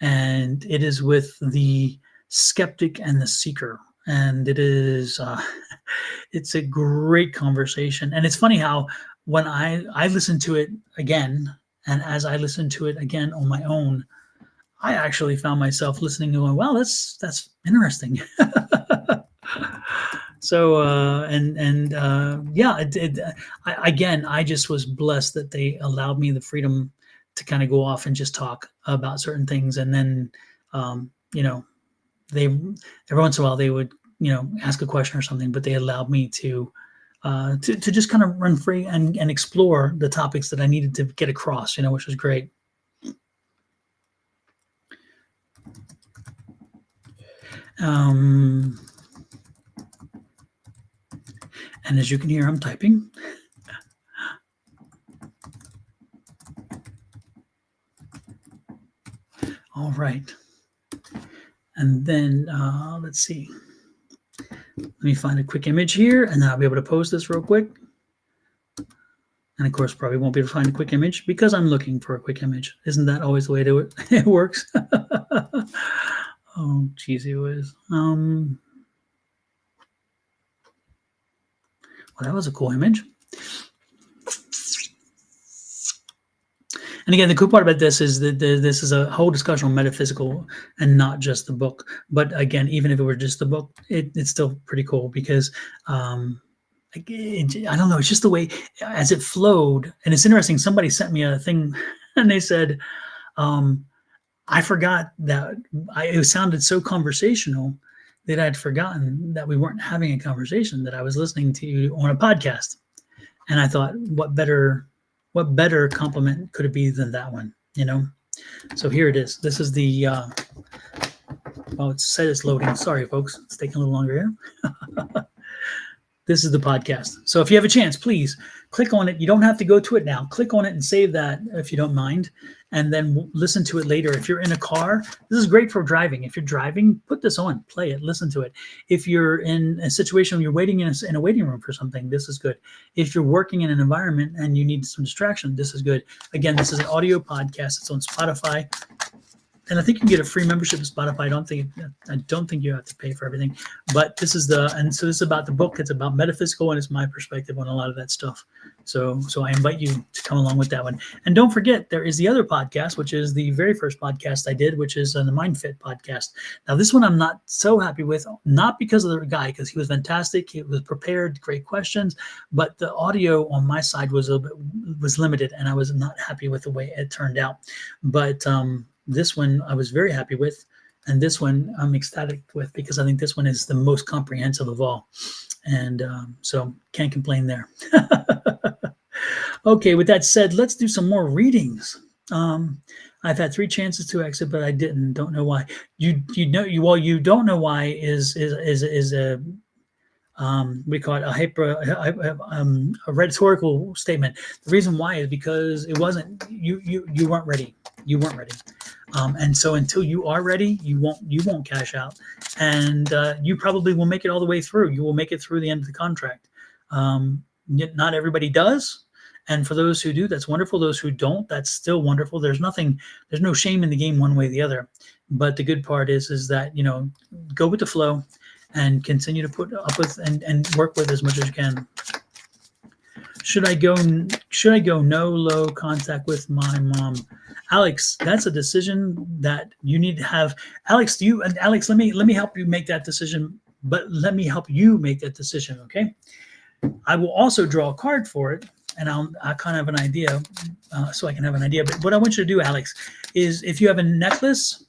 and it is with the Skeptic and the Seeker. And it is it's a great conversation. And it's funny how when I listened to it again And as I listened to it again on my own, I actually found myself listening and going, wow, that's interesting. So yeah, again, I just was blessed that they allowed me the freedom to kind of go off and just talk about certain things. And then you know, they every once in a while they would, you know, ask a question or something, but they allowed me to just kind of run free and explore the topics that I needed to get across, you know, which was great. And as you can hear, I'm typing. All right. And then let's see. Let me find a quick image here, and I'll be able to post this real quick. And of course, probably won't be able to find a quick image because I'm looking for a quick image. Isn't that always the way to it? It works. Oh, cheesy whiz. Well, that was a cool image. And again, the cool part about this is that this is a whole discussion on metaphysical and not just the book. But again, even if it were just the book, it's still pretty cool because I don't know. It's just the way as it flowed. And it's interesting. Somebody sent me a thing and they said, I forgot that it sounded so conversational that I'd forgotten that we weren't having a conversation, that I was listening to you on a podcast. And I thought, what better compliment could it be than that one, you know? So here it is. This is the, it said it's loading. Sorry, folks. It's taking a little longer here. This is the podcast. So if you have a chance, please click on it. You don't have to go to it now. Click on it and save that if you don't mind, and then listen to it later. If you're in a car, this is great for driving. If you're driving, put this on, play it, listen to it. If you're in a situation where you're waiting in a waiting room for something, this is good. If you're working in an environment and you need some distraction, this is good. Again, this is an audio podcast. It's on Spotify. And I think you can get a free membership to Spotify. I don't think you have to pay for everything. But this is this is about the book. It's about metaphysical, and it's my perspective on a lot of that stuff. So I invite you to come along with that one. And don't forget, there is the other podcast, which is the very first podcast I did, which is the MindFit podcast. Now, this one I'm not so happy with, not because of the guy, because he was fantastic. He was prepared, great questions, but the audio on my side was limited, and I was not happy with the way it turned out. But this one I was very happy with, and this one I'm ecstatic with because I think this one is the most comprehensive of all. And so can't complain there. Okay, with that said, let's do some more readings. I've had 3 chances to exit, but I didn't. Don't know why. You don't know why is a we call it a rhetorical statement. The reason why is because it wasn't you weren't ready. You weren't ready. And so until you are ready, you won't cash out, and you probably will make it all the way through. You will make it through the end of the contract. Not everybody does, and for those who do, that's wonderful. Those who don't, that's still wonderful. There's no shame in the game one way or the other. But the good part is that, you know, go with the flow and continue to put up with and work with as much as you can. Should I go no low contact with my mom? Alex, that's a decision that you need to have. Alex, let me help you make that decision, but let me help you make that decision, okay? I will also draw a card for it, and I kind of have an idea, so I can have an idea. But what I want you to do, Alex, is if you have a necklace,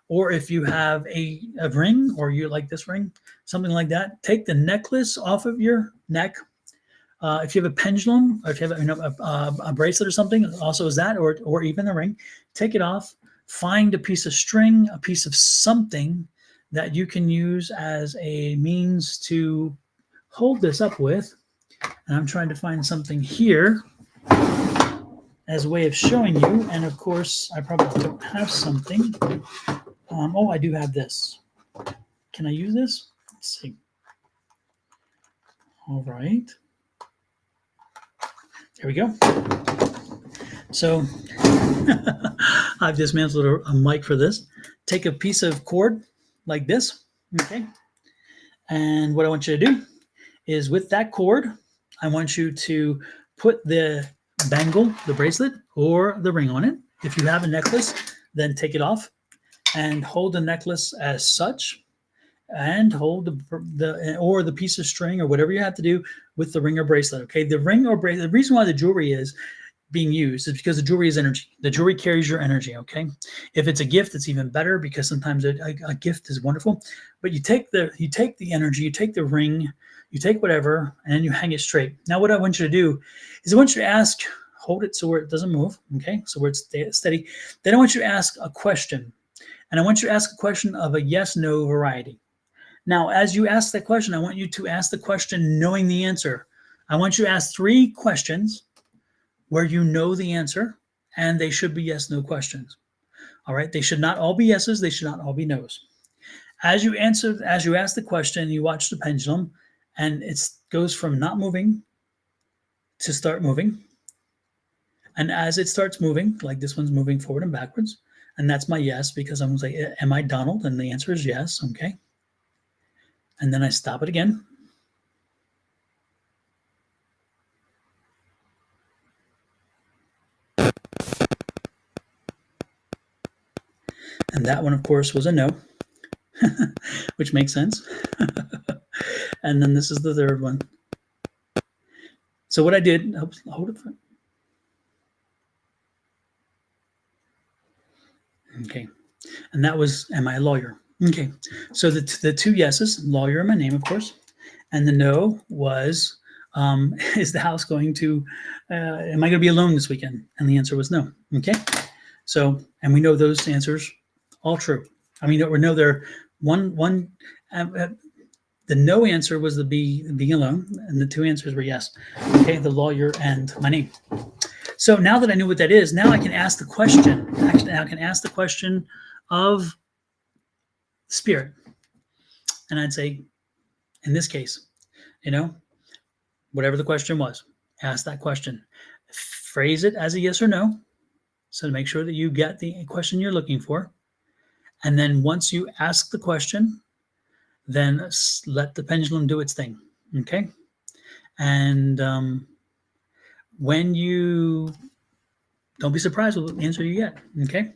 or if you have a ring, or you like this ring, something like that, take the necklace off of your neck. If you have a pendulum, or if you have a bracelet or something, also is that, or even a ring, take it off. Find a piece of string, a piece of something that you can use as a means to hold this up with. And I'm trying to find something here as a way of showing you. And of course, I probably don't have something. I do have this. Can I use this? Let's see. All right. There we go. So I've dismantled a mic for this. Take a piece of cord like this, okay? And what I want you to do is with that cord, I want you to put the bangle, the bracelet, or the ring on it. If you have a necklace, then take it off and hold the necklace as such, and hold the piece of string or whatever you have to do with the ring or bracelet. Okay, the ring or bracelet. The reason why the jewelry is being used is because the jewelry is energy. The jewelry carries your energy. Okay, if it's a gift, it's even better, because sometimes a gift is wonderful. But you take the energy, you take the ring, you take whatever, and you hang it straight. Now, what I want you to do is I want you to ask, hold it so where it doesn't move. Okay, so where it's steady. Then I want you to ask a question, and I want you to ask a question of a yes/no variety. Now, as you ask that question, I want you to ask the question knowing the answer. I want you to ask 3 questions where you know the answer, and they should be yes/no questions. All right, they should not all be yeses, they should not all be nos. As you ask the question, you watch the pendulum, and it goes from not moving to start moving. And as it starts moving, like this one's moving forward and backwards, and that's my yes, because I'm going to say, am I Donald? And the answer is yes. Okay. And then I stop it again. And that one, of course, was a no, which makes sense. And then this is the third one. So what I did, hold it. Okay. And that was, am I a lawyer? Okay. So the 2 yeses, lawyer in my name, of course. And the no was, is the house going to, am I going to be alone this weekend? And the answer was no. Okay. So, and we know those answers all true. I mean, we know they're the no answer was the being alone, and the 2 answers were yes. Okay, the lawyer and my name. So now that I knew what that is, now I can ask the question. Actually, I can ask the question of spirit. And I'd say, in this case, whatever the question was, ask that question. Phrase it as a yes or no. So to make sure that you get the question you're looking for. And then once you ask the question, then let the pendulum do its thing. Okay. And when you don't be surprised with the answer you get. Okay.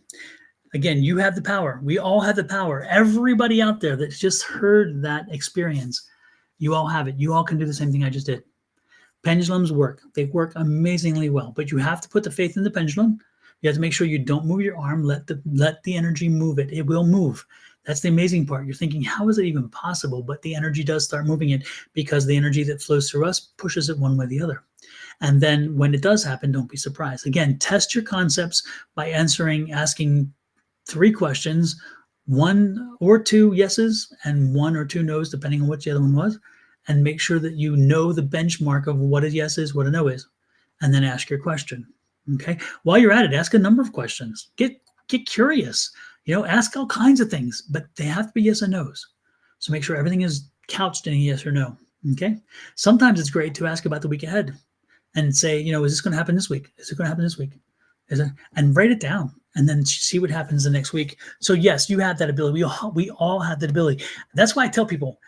Again, you have the power. We all have the power. Everybody out there that's just heard that experience, you all have it. You all can do the same thing I just did. Pendulums work. They work amazingly well, but you have to put the faith in the pendulum. You have to make sure you don't move your arm. Let the energy move it. It will move. That's the amazing part. You're thinking, how is it even possible? But the energy does start moving it, because the energy that flows through us pushes it one way or the other. And then when it does happen, don't be surprised. Again, test your concepts by asking 3 questions, 1 or 2 yeses and 1 or 2 nos, depending on what the other one was, and make sure that you know the benchmark of what a yes is, what a no is, and then ask your question. Okay. While you're at it, ask a number of questions. Get curious. Ask all kinds of things, but they have to be yes and nos. So make sure everything is couched in a yes or no. Okay. Sometimes it's great to ask about the week ahead and say, is this going to happen this week? Is it going to happen this week? And write it down and then see what happens the next week. So yes, you have that ability. We all have that ability. That's why I tell people,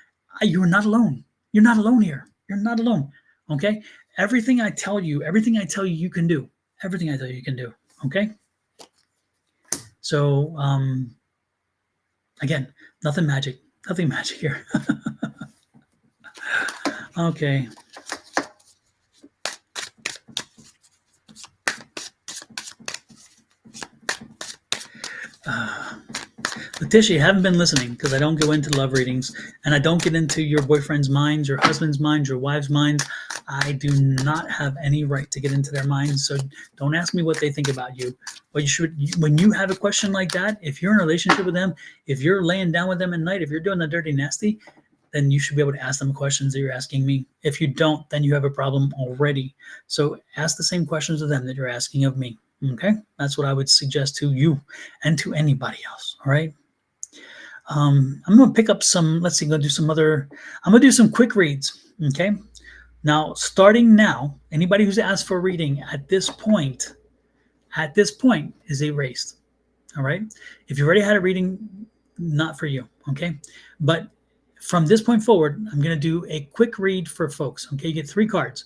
you're not alone. You're not alone here. You're not alone. Okay. Everything I tell you, you can do. Everything I tell you can do. Okay. So, again, nothing magic here. Okay. Letitia, you haven't been listening, because I don't go into love readings, and I don't get into your boyfriend's minds, your husband's minds, your wife's minds. I do not have any right to get into their minds, so don't ask me what they think about you. But when you have a question like that, if you're in a relationship with them, if you're laying down with them at night, if you're doing the dirty nasty, then you should be able to ask them questions that you're asking me. If you don't, then you have a problem already. So ask the same questions of them that you're asking of me. Okay, that's what I would suggest to you and to anybody else. All right. I'm going to pick up some. Let's see. I'm going to do some quick reads. Okay. Now, starting now, anybody who's asked for a reading at this point is erased. All right. If you already had a reading, not for you. Okay. But from this point forward, I'm going to do a quick read for folks. Okay. You get 3 cards.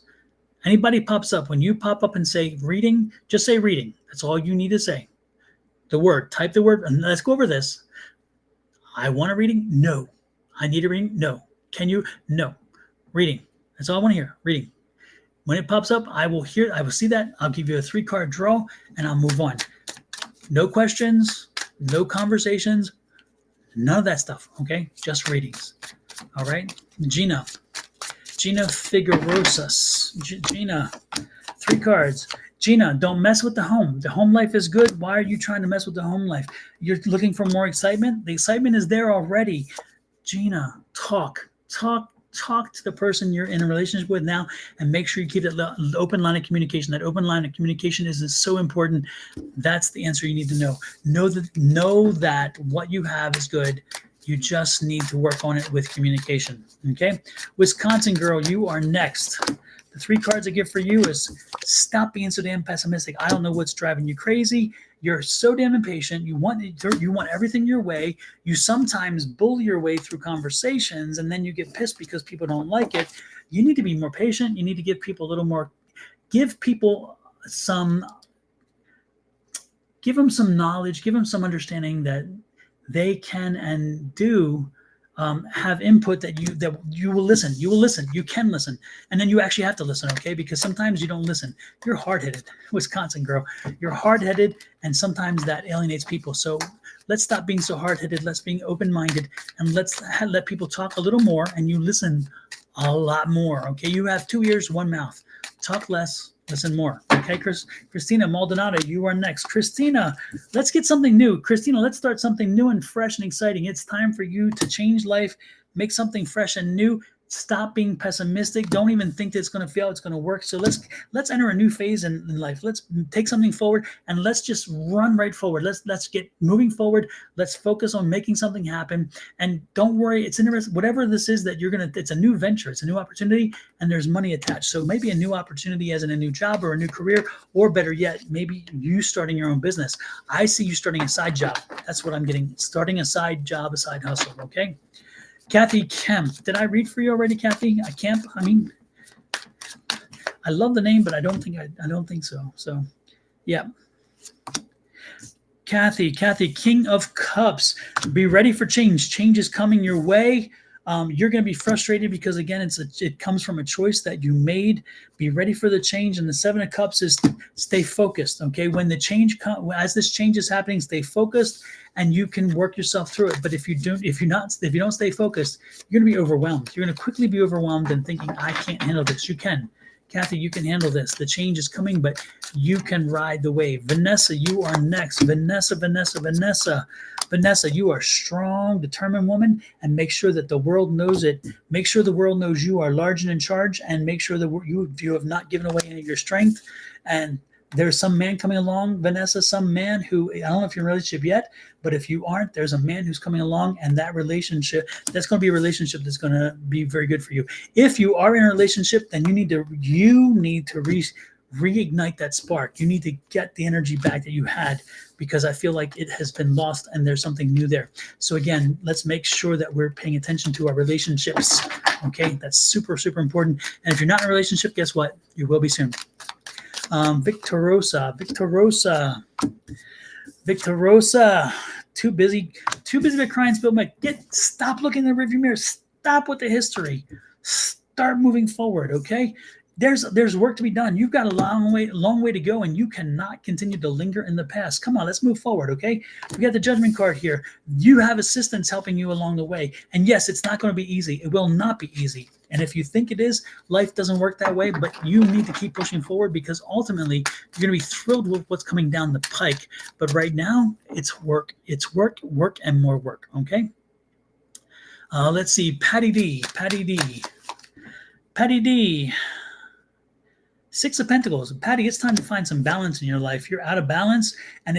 Anybody pops up, when you pop up and say reading, just say reading. That's all you need to say. The word, type the word, and let's go over this. I want a reading? No. I need a reading? No. Can you? No. Reading. That's all I want to hear. Reading. When it pops up, I will see that. I'll give you a 3-card draw and I'll move on. No questions, no conversations, none of that stuff. Okay. Just readings. All right. Gina Figuerosas. Gina, 3 cards. Gina, don't mess with the home. The home life is good. Why are you trying to mess with the home life? You're looking for more excitement? The excitement is there already. Gina, talk to the person you're in a relationship with now, and make sure you keep that open line of communication. That open line of communication is so important. That's the answer you need to know. Know that what you have is good. You just need to work on it with communication. Okay, Wisconsin girl, you are next. The 3 cards I give for you is stop being so damn pessimistic. I don't know what's driving you crazy. You're so damn impatient. You want everything your way. You sometimes bully your way through conversations, and then you get pissed because people don't like it. You need to be more patient. You need to give people a little more. Give people some knowledge. Give them some understanding that they can and do have input that you will listen. You will listen. You can listen, and then you actually have to listen. Okay, because sometimes you don't listen. You're hard-headed, Wisconsin girl. You're hard-headed, and sometimes that alienates people. So let's stop being so hard-headed. Let's be open-minded, and let's let people talk a little more, and you listen a lot more. Okay, you have 2 ears, 1 mouth. Talk less. Listen more. Okay, Christina Maldonado, you are next. Christina, let's get something new. Christina, let's start something new and fresh and exciting. It's time for you to change life, make something fresh and new. Stop being pessimistic. Don't even think that it's going to fail. It's going to work. So let's enter a new phase in life. Let's take something forward and let's just run right forward. Let's get moving forward. Let's focus on making something happen. And don't worry, it's interesting. Whatever this is that it's a new venture. It's a new opportunity, and there's money attached. So maybe a new opportunity as in a new job or a new career, or better yet, maybe you starting your own business. I see you starting a side job. That's what I'm getting. Starting a side job, a side hustle. Okay. Kathy Kemp. Did I read for you already, Kathy? I love the name, but I don't think so. So, yeah. Kathy, King of Cups. Be ready for change. Change is coming your way. You're going to be frustrated because, again, it comes from a choice that you made. Be ready for the change. And the 7 of Cups is stay focused. Okay, when the change as this change is happening, stay focused, and you can work yourself through it. But if you don't stay focused, you're going to be overwhelmed. You're going to quickly be overwhelmed and thinking, I can't handle this. You can. Kathy, you can handle this. The change is coming, but you can ride the wave. Vanessa, you are next. Vanessa, you are a strong, determined woman, and make sure that the world knows it. Make sure the world knows you are large and in charge, and make sure that you have not given away any of your strength. And there's some man coming along, Vanessa, some man who, I don't know if you're in a relationship yet, but if you aren't, there's a man who's coming along, and that's going to be a relationship that's going to be very good for you. If you are in a relationship, then you need to reignite that spark. You need to get the energy back that you had, because I feel like it has been lost and there's something new there. So again, let's make sure that we're paying attention to our relationships. Okay, that's super, super important. And if you're not in a relationship, guess what? You will be soon. Victorosa, too busy to cry and spill milk. Stop looking in the rearview mirror. Stop with the history. Start moving forward. Okay, there's work to be done. You've got a long way to go, and you cannot continue to linger in the past. Come on, let's move forward. Okay, we got the Judgment card here. You have assistance helping you along the way, and yes, it's not going to be easy. It will not be easy. And if you think it is, life doesn't work that way, but you need to keep pushing forward, because ultimately you're going to be thrilled with what's coming down the pike. But right now, it's work, and more work. Okay. Let's see. Patty D. 6 of Pentacles. Patty, it's time to find some balance in your life. You're out of balance, and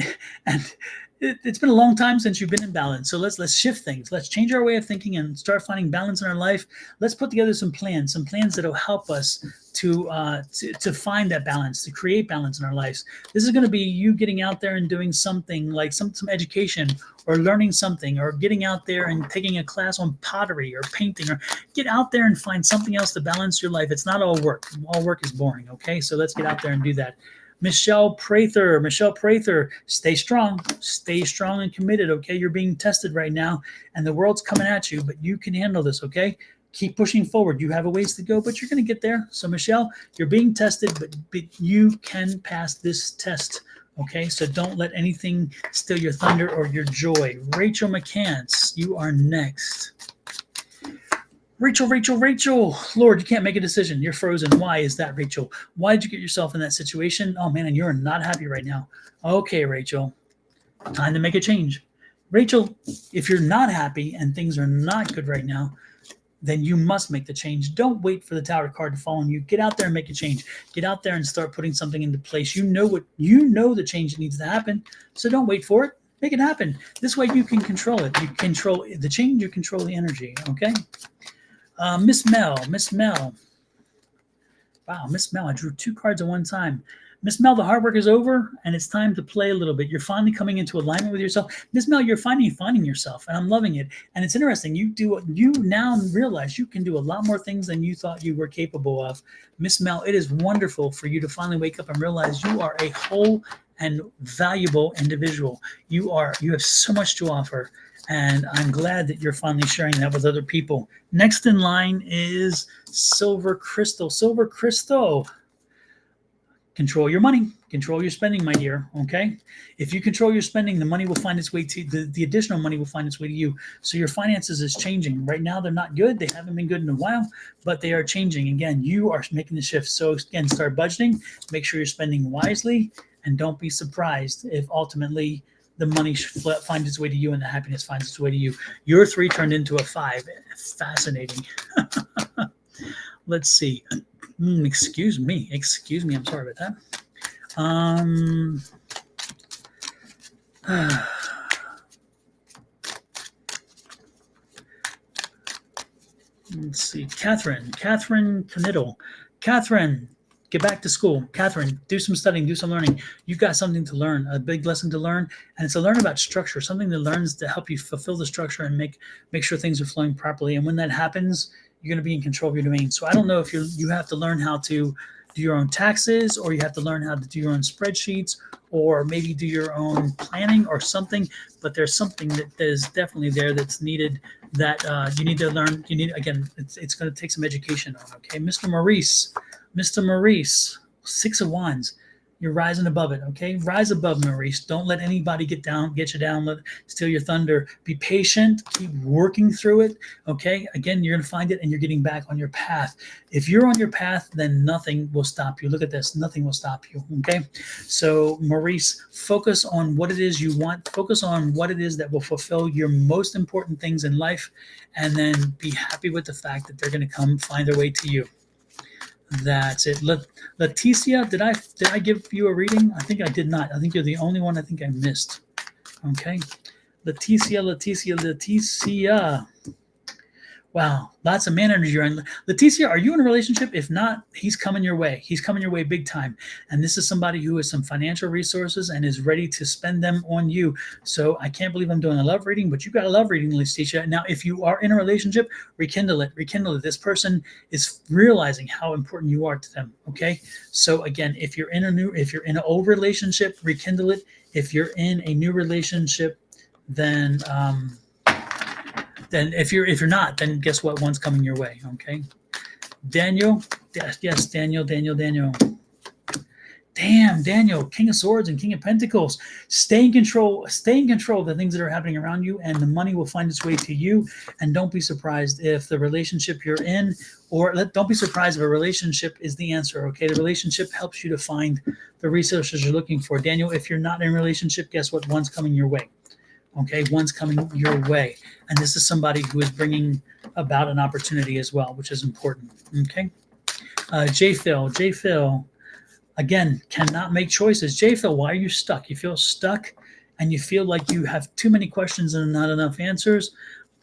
It's been a long time since you've been in balance. So let's shift things. Let's change our way of thinking and start finding balance in our life. Let's put together some plans that'll help us to find that balance, to create balance in our lives. This is going to be you getting out there and doing something like some education, or learning something, or getting out there and taking a class on pottery or painting, or get out there and find something else to balance your life. It's not all work. All work is boring. Okay, so let's get out there and do that. Michelle Prather, stay strong and committed. Okay, you're being tested right now, and the world's coming at you, but you can handle this. Okay, keep pushing forward. You have a ways to go, but you're going to get there. So Michelle, you're being tested, but you can pass this test. Okay, so don't let anything steal your thunder or your joy. Rachel McCants, you are next. Rachel. Lord, you can't make a decision. You're frozen. Why is that, Rachel? Why did you get yourself in that situation? Oh, man, and you're not happy right now. Okay, Rachel, time to make a change. Rachel, if you're not happy and things are not good right now, then you must make the change. Don't wait for the Tower card to fall on you. Get out there and make a change. Get out there and start putting something into place. You know the change that needs to happen. So don't wait for it. Make it happen. This way you can control it. You control the change. You control the energy. Okay. Miss Mel. Wow, Miss Mel, I drew 2 cards at one time. Miss Mel, the hard work is over, and it's time to play a little bit. You're finally coming into alignment with yourself. Miss Mel, you're finally finding yourself, and I'm loving it. And it's interesting. You now realize you can do a lot more things than you thought you were capable of. Miss Mel, it is wonderful for you to finally wake up and realize you are a whole and valuable individual. You have so much to offer. And I'm glad that you're finally sharing that with other people. Next in line is Silver Crystal. Silver Crystal, control your money. Control your spending, my dear. Okay? If you control your spending, the money will find its way to the additional money will find its way to you. So your finances is changing. Right now, they're not good. They haven't been good in a while, but they are changing. Again, you are making the shift. So again, start budgeting. Make sure you're spending wisely, and don't be surprised if ultimately the money finds its way to you and the happiness finds its way to you. Your 3 turned into a 5. Fascinating. Let's see. Excuse me. I'm sorry about that. Let's see. Catherine Kniddle. Catherine, get back to school. Catherine, do some studying, do some learning. You've got something to learn, a big lesson to learn, and it's to learn about structure, something that learns to help you fulfill the structure and make sure things are flowing properly. And when that happens, you're going to be in control of your domain. So I don't know if you have to learn how to do your own taxes, or you have to learn how to do your own spreadsheets, or maybe do your own planning or something, but there's something that is definitely there that's needed, that you need to learn. It's going to take some education on. Okay, Mr. Maurice, 6 of Wands. You're rising above it, okay? Rise above, Maurice. Don't let anybody get you down, steal your thunder. Be patient. Keep working through it, okay? Again, you're going to find it, and you're getting back on your path. If you're on your path, then nothing will stop you. Look at this. Nothing will stop you, okay? So, Maurice, focus on what it is you want. Focus on what it is that will fulfill your most important things in life, and then be happy with the fact that they're going to come find their way to you. That's it. Leticia, did I give you a reading? I think I did not. I think you're the only one I think I missed. Okay. Leticia. Wow, lots of man energy. Leticia, are you in a relationship? If not, he's coming your way. He's coming your way big time. And this is somebody who has some financial resources and is ready to spend them on you. So I can't believe I'm doing a love reading, but you've got a love reading, Leticia. Now, if you are in a relationship, rekindle it. This person is realizing how important you are to them. Okay. So again, if you're in an old relationship, rekindle it. If you're in a new relationship, then if you're not, then guess what? One's coming your way. Okay. Daniel. Yes, Daniel. Damn, Daniel, King of Swords and King of Pentacles. Stay in control of the things that are happening around you, and the money will find its way to you. And don't be surprised if the relationship you're in, don't be surprised if a relationship is the answer. Okay. The relationship helps you to find the resources you're looking for. Daniel, if you're not in a relationship, guess what? One's coming your way. Okay, one's coming your way. And this is somebody who is bringing about an opportunity as well, which is important. Okay. J. Phil, again, cannot make choices. J. Phil, why are you stuck? You feel stuck and you feel like you have too many questions and not enough answers.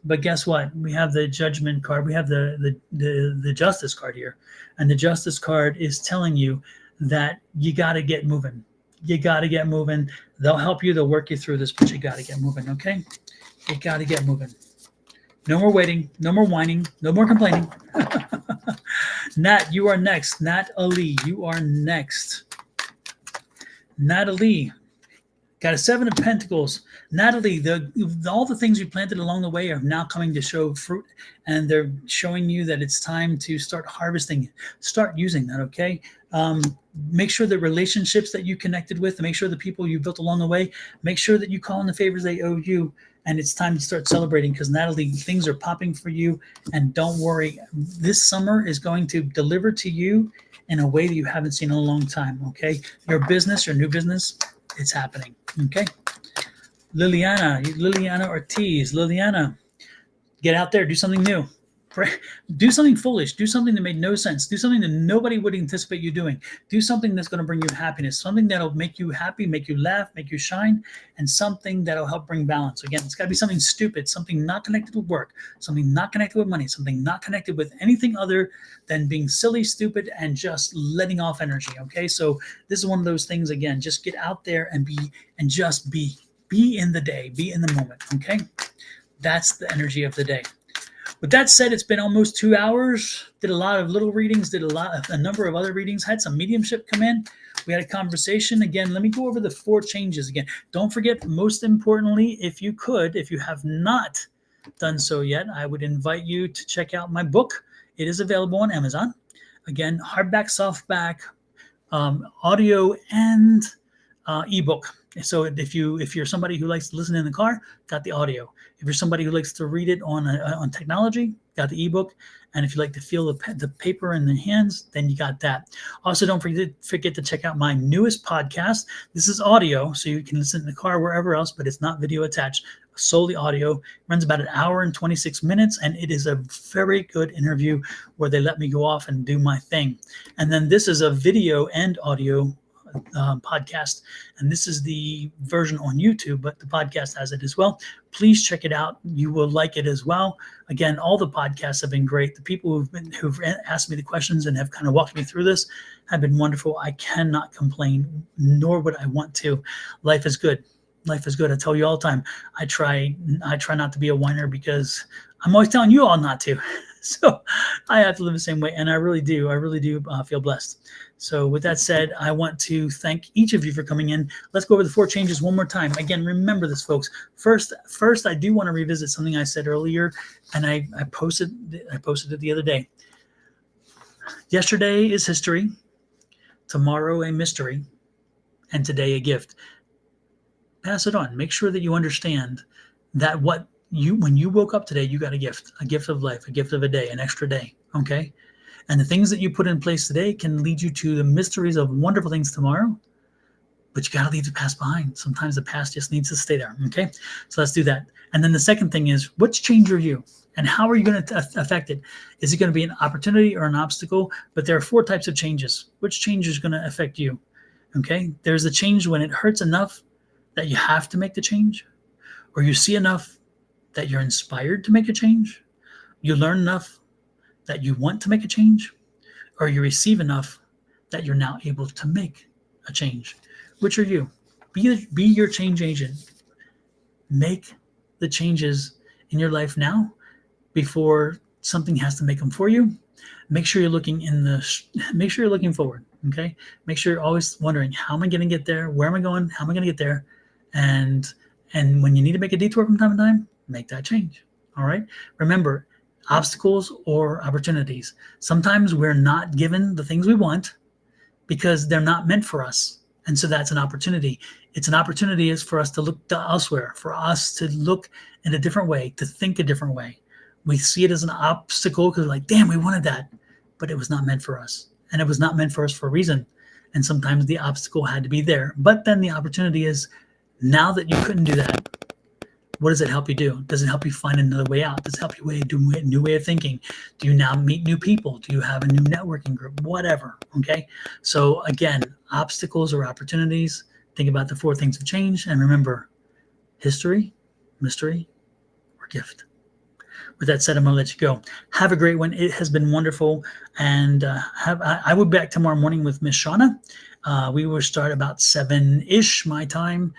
But guess what? We have the judgment card. We have the justice card here. And the justice card is telling you that you got to get moving. You got to get moving. They'll help you. They'll work you through this, but you got to get moving, okay? You got to get moving. No more waiting. No more whining. No more complaining. Nat, you are next. Nat Ali, you are next. Natalie, got a 7 of Pentacles. Natalie, all the things you planted along the way are now coming to show fruit, and they're showing you that it's time to start harvesting. Start using that, okay? Make sure the relationships that you connected with, make sure the people you built along the way, make sure that you call in the favors they owe you, and it's time to start celebrating because, Natalie, things are popping for you, and don't worry. This summer is going to deliver to you in a way that you haven't seen in a long time, okay? Your business, your new business, it's happening, okay? Liliana Ortiz. Liliana, get out there, do something new. Do something foolish. Do something that made no sense. Do something that nobody would anticipate you doing. Do something that's going to bring you happiness, something that'll make you happy, make you laugh, make you shine, and something that'll help bring balance. Again, it's got to be something stupid, something not connected with work, something not connected with money, something not connected with anything other than being silly, stupid, and just letting off energy, okay? So this is one of those things, again, just get out there and just be in the day, be in the moment, okay? That's the energy of the day. With that said, it's been almost 2 hours. Did a lot of little readings, did a number of other readings, had some mediumship come in. We had a conversation. Again, let me go over the 4 changes again. Don't forget, most importantly, if you have not done so yet, I would invite you to check out my book. It is available on Amazon. Again, hardback, softback, audio, and ebook. So if you're somebody who likes to listen in the car, got the audio. If you're somebody who likes to read it on technology, got the ebook. And if you like to feel the paper in the hands, then you got that. Also, don't forget to check out my newest podcast. This is audio, so you can listen in the car, wherever else, but it's not video attached. Solely audio. Runs about 1 hour and 26 minutes, and it is a very good interview where they let me go off and do my thing. And then this is a video and audio podcast, and this is the version on YouTube, but the podcast has it as well. Please check it out. You will like it as well. Again, all the podcasts have been great. The people who've asked me the questions and have kind of walked me through this have been wonderful. I cannot complain, nor would I want to. Life is good. Life is good. I tell you all the time. I try not to be a whiner because I'm always telling you all not to. So I have to live the same way, and I really do. I really do feel blessed. So with that said, I want to thank each of you for coming in. Let's go over the 4 changes one more time. Again, remember this, folks. First, I do want to revisit something I said earlier, and I posted it the other day. Yesterday is history, tomorrow a mystery, and today a gift. Pass it on. Make sure that you understand that when you woke up today, you got a gift of life, a gift of a day, an extra day, okay? And the things that you put in place today can lead you to the mysteries of wonderful things tomorrow, but you got to leave the past behind. Sometimes the past just needs to stay there, okay? So let's do that. And then the second thing is, which change are you? And how are you going to affect it? Is it going to be an opportunity or an obstacle? But there are 4 types of changes. Which change is going to affect you, okay? There's a change when it hurts enough that you have to make the change, or you see enough that you're inspired to make a change, you learn enough that you want to make a change, or you receive enough that you're now able to make a change. Which are you? Be your change agent. Make the changes in your life now before something has to make them for you. Make sure you're looking forward, okay? Make sure you're always wondering, how am I going to get there? Where am I going? How am I going to get there? And when you need to make a detour from time to time, make that change. All right. Remember, obstacles or opportunities. Sometimes we're not given the things we want because they're not meant for us. And so that's an opportunity. It's an opportunity is for us to look to elsewhere, for us to look in a different way, to think a different way. We see it as an obstacle because like, damn, we wanted that, but it was not meant for us. And it was not meant for us for a reason. And sometimes the obstacle had to be there. But then the opportunity is, now that you couldn't do that, what does it help you do? Does it help you find another way out? Does it help you do a new way of thinking? Do you now meet new people? Do you have a new networking group? Whatever, okay? So again, obstacles or opportunities, think about the 4 things of change. And remember, history, mystery, or gift. With that said, I'm going to let you go. Have a great one. It has been wonderful. And I will be back tomorrow morning with Miss Shauna. We will start about 7-ish my time,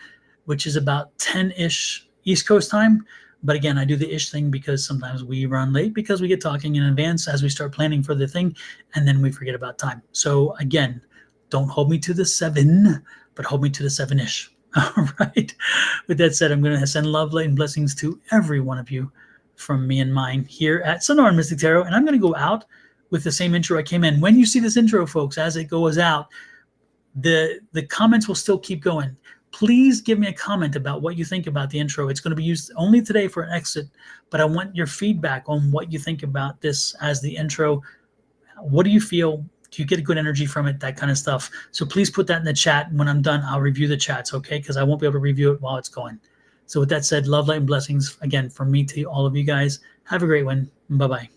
which is about 10-ish East Coast time. But again, I do the ish thing because sometimes we run late because we get talking in advance as we start planning for the thing, and then we forget about time. So again, don't hold me to the 7, but hold me to the 7-ish. All right. With that said, I'm going to send love, light, and blessings to every one of you from me and mine here at Sonoran Mystic Tarot. And I'm going to go out with the same intro I came in. When you see this intro, folks, as it goes out, the comments will still keep going. Please give me a comment about what you think about the intro. It's going to be used only today for an exit, but I want your feedback on what you think about this as the intro. What do you feel? Do you get a good energy from it? That kind of stuff. So please put that in the chat. When I'm done, I'll review the chats, okay? Because I won't be able to review it while it's going. So with that said, love, light, and blessings again from me to all of you guys. Have a great one. Bye-bye.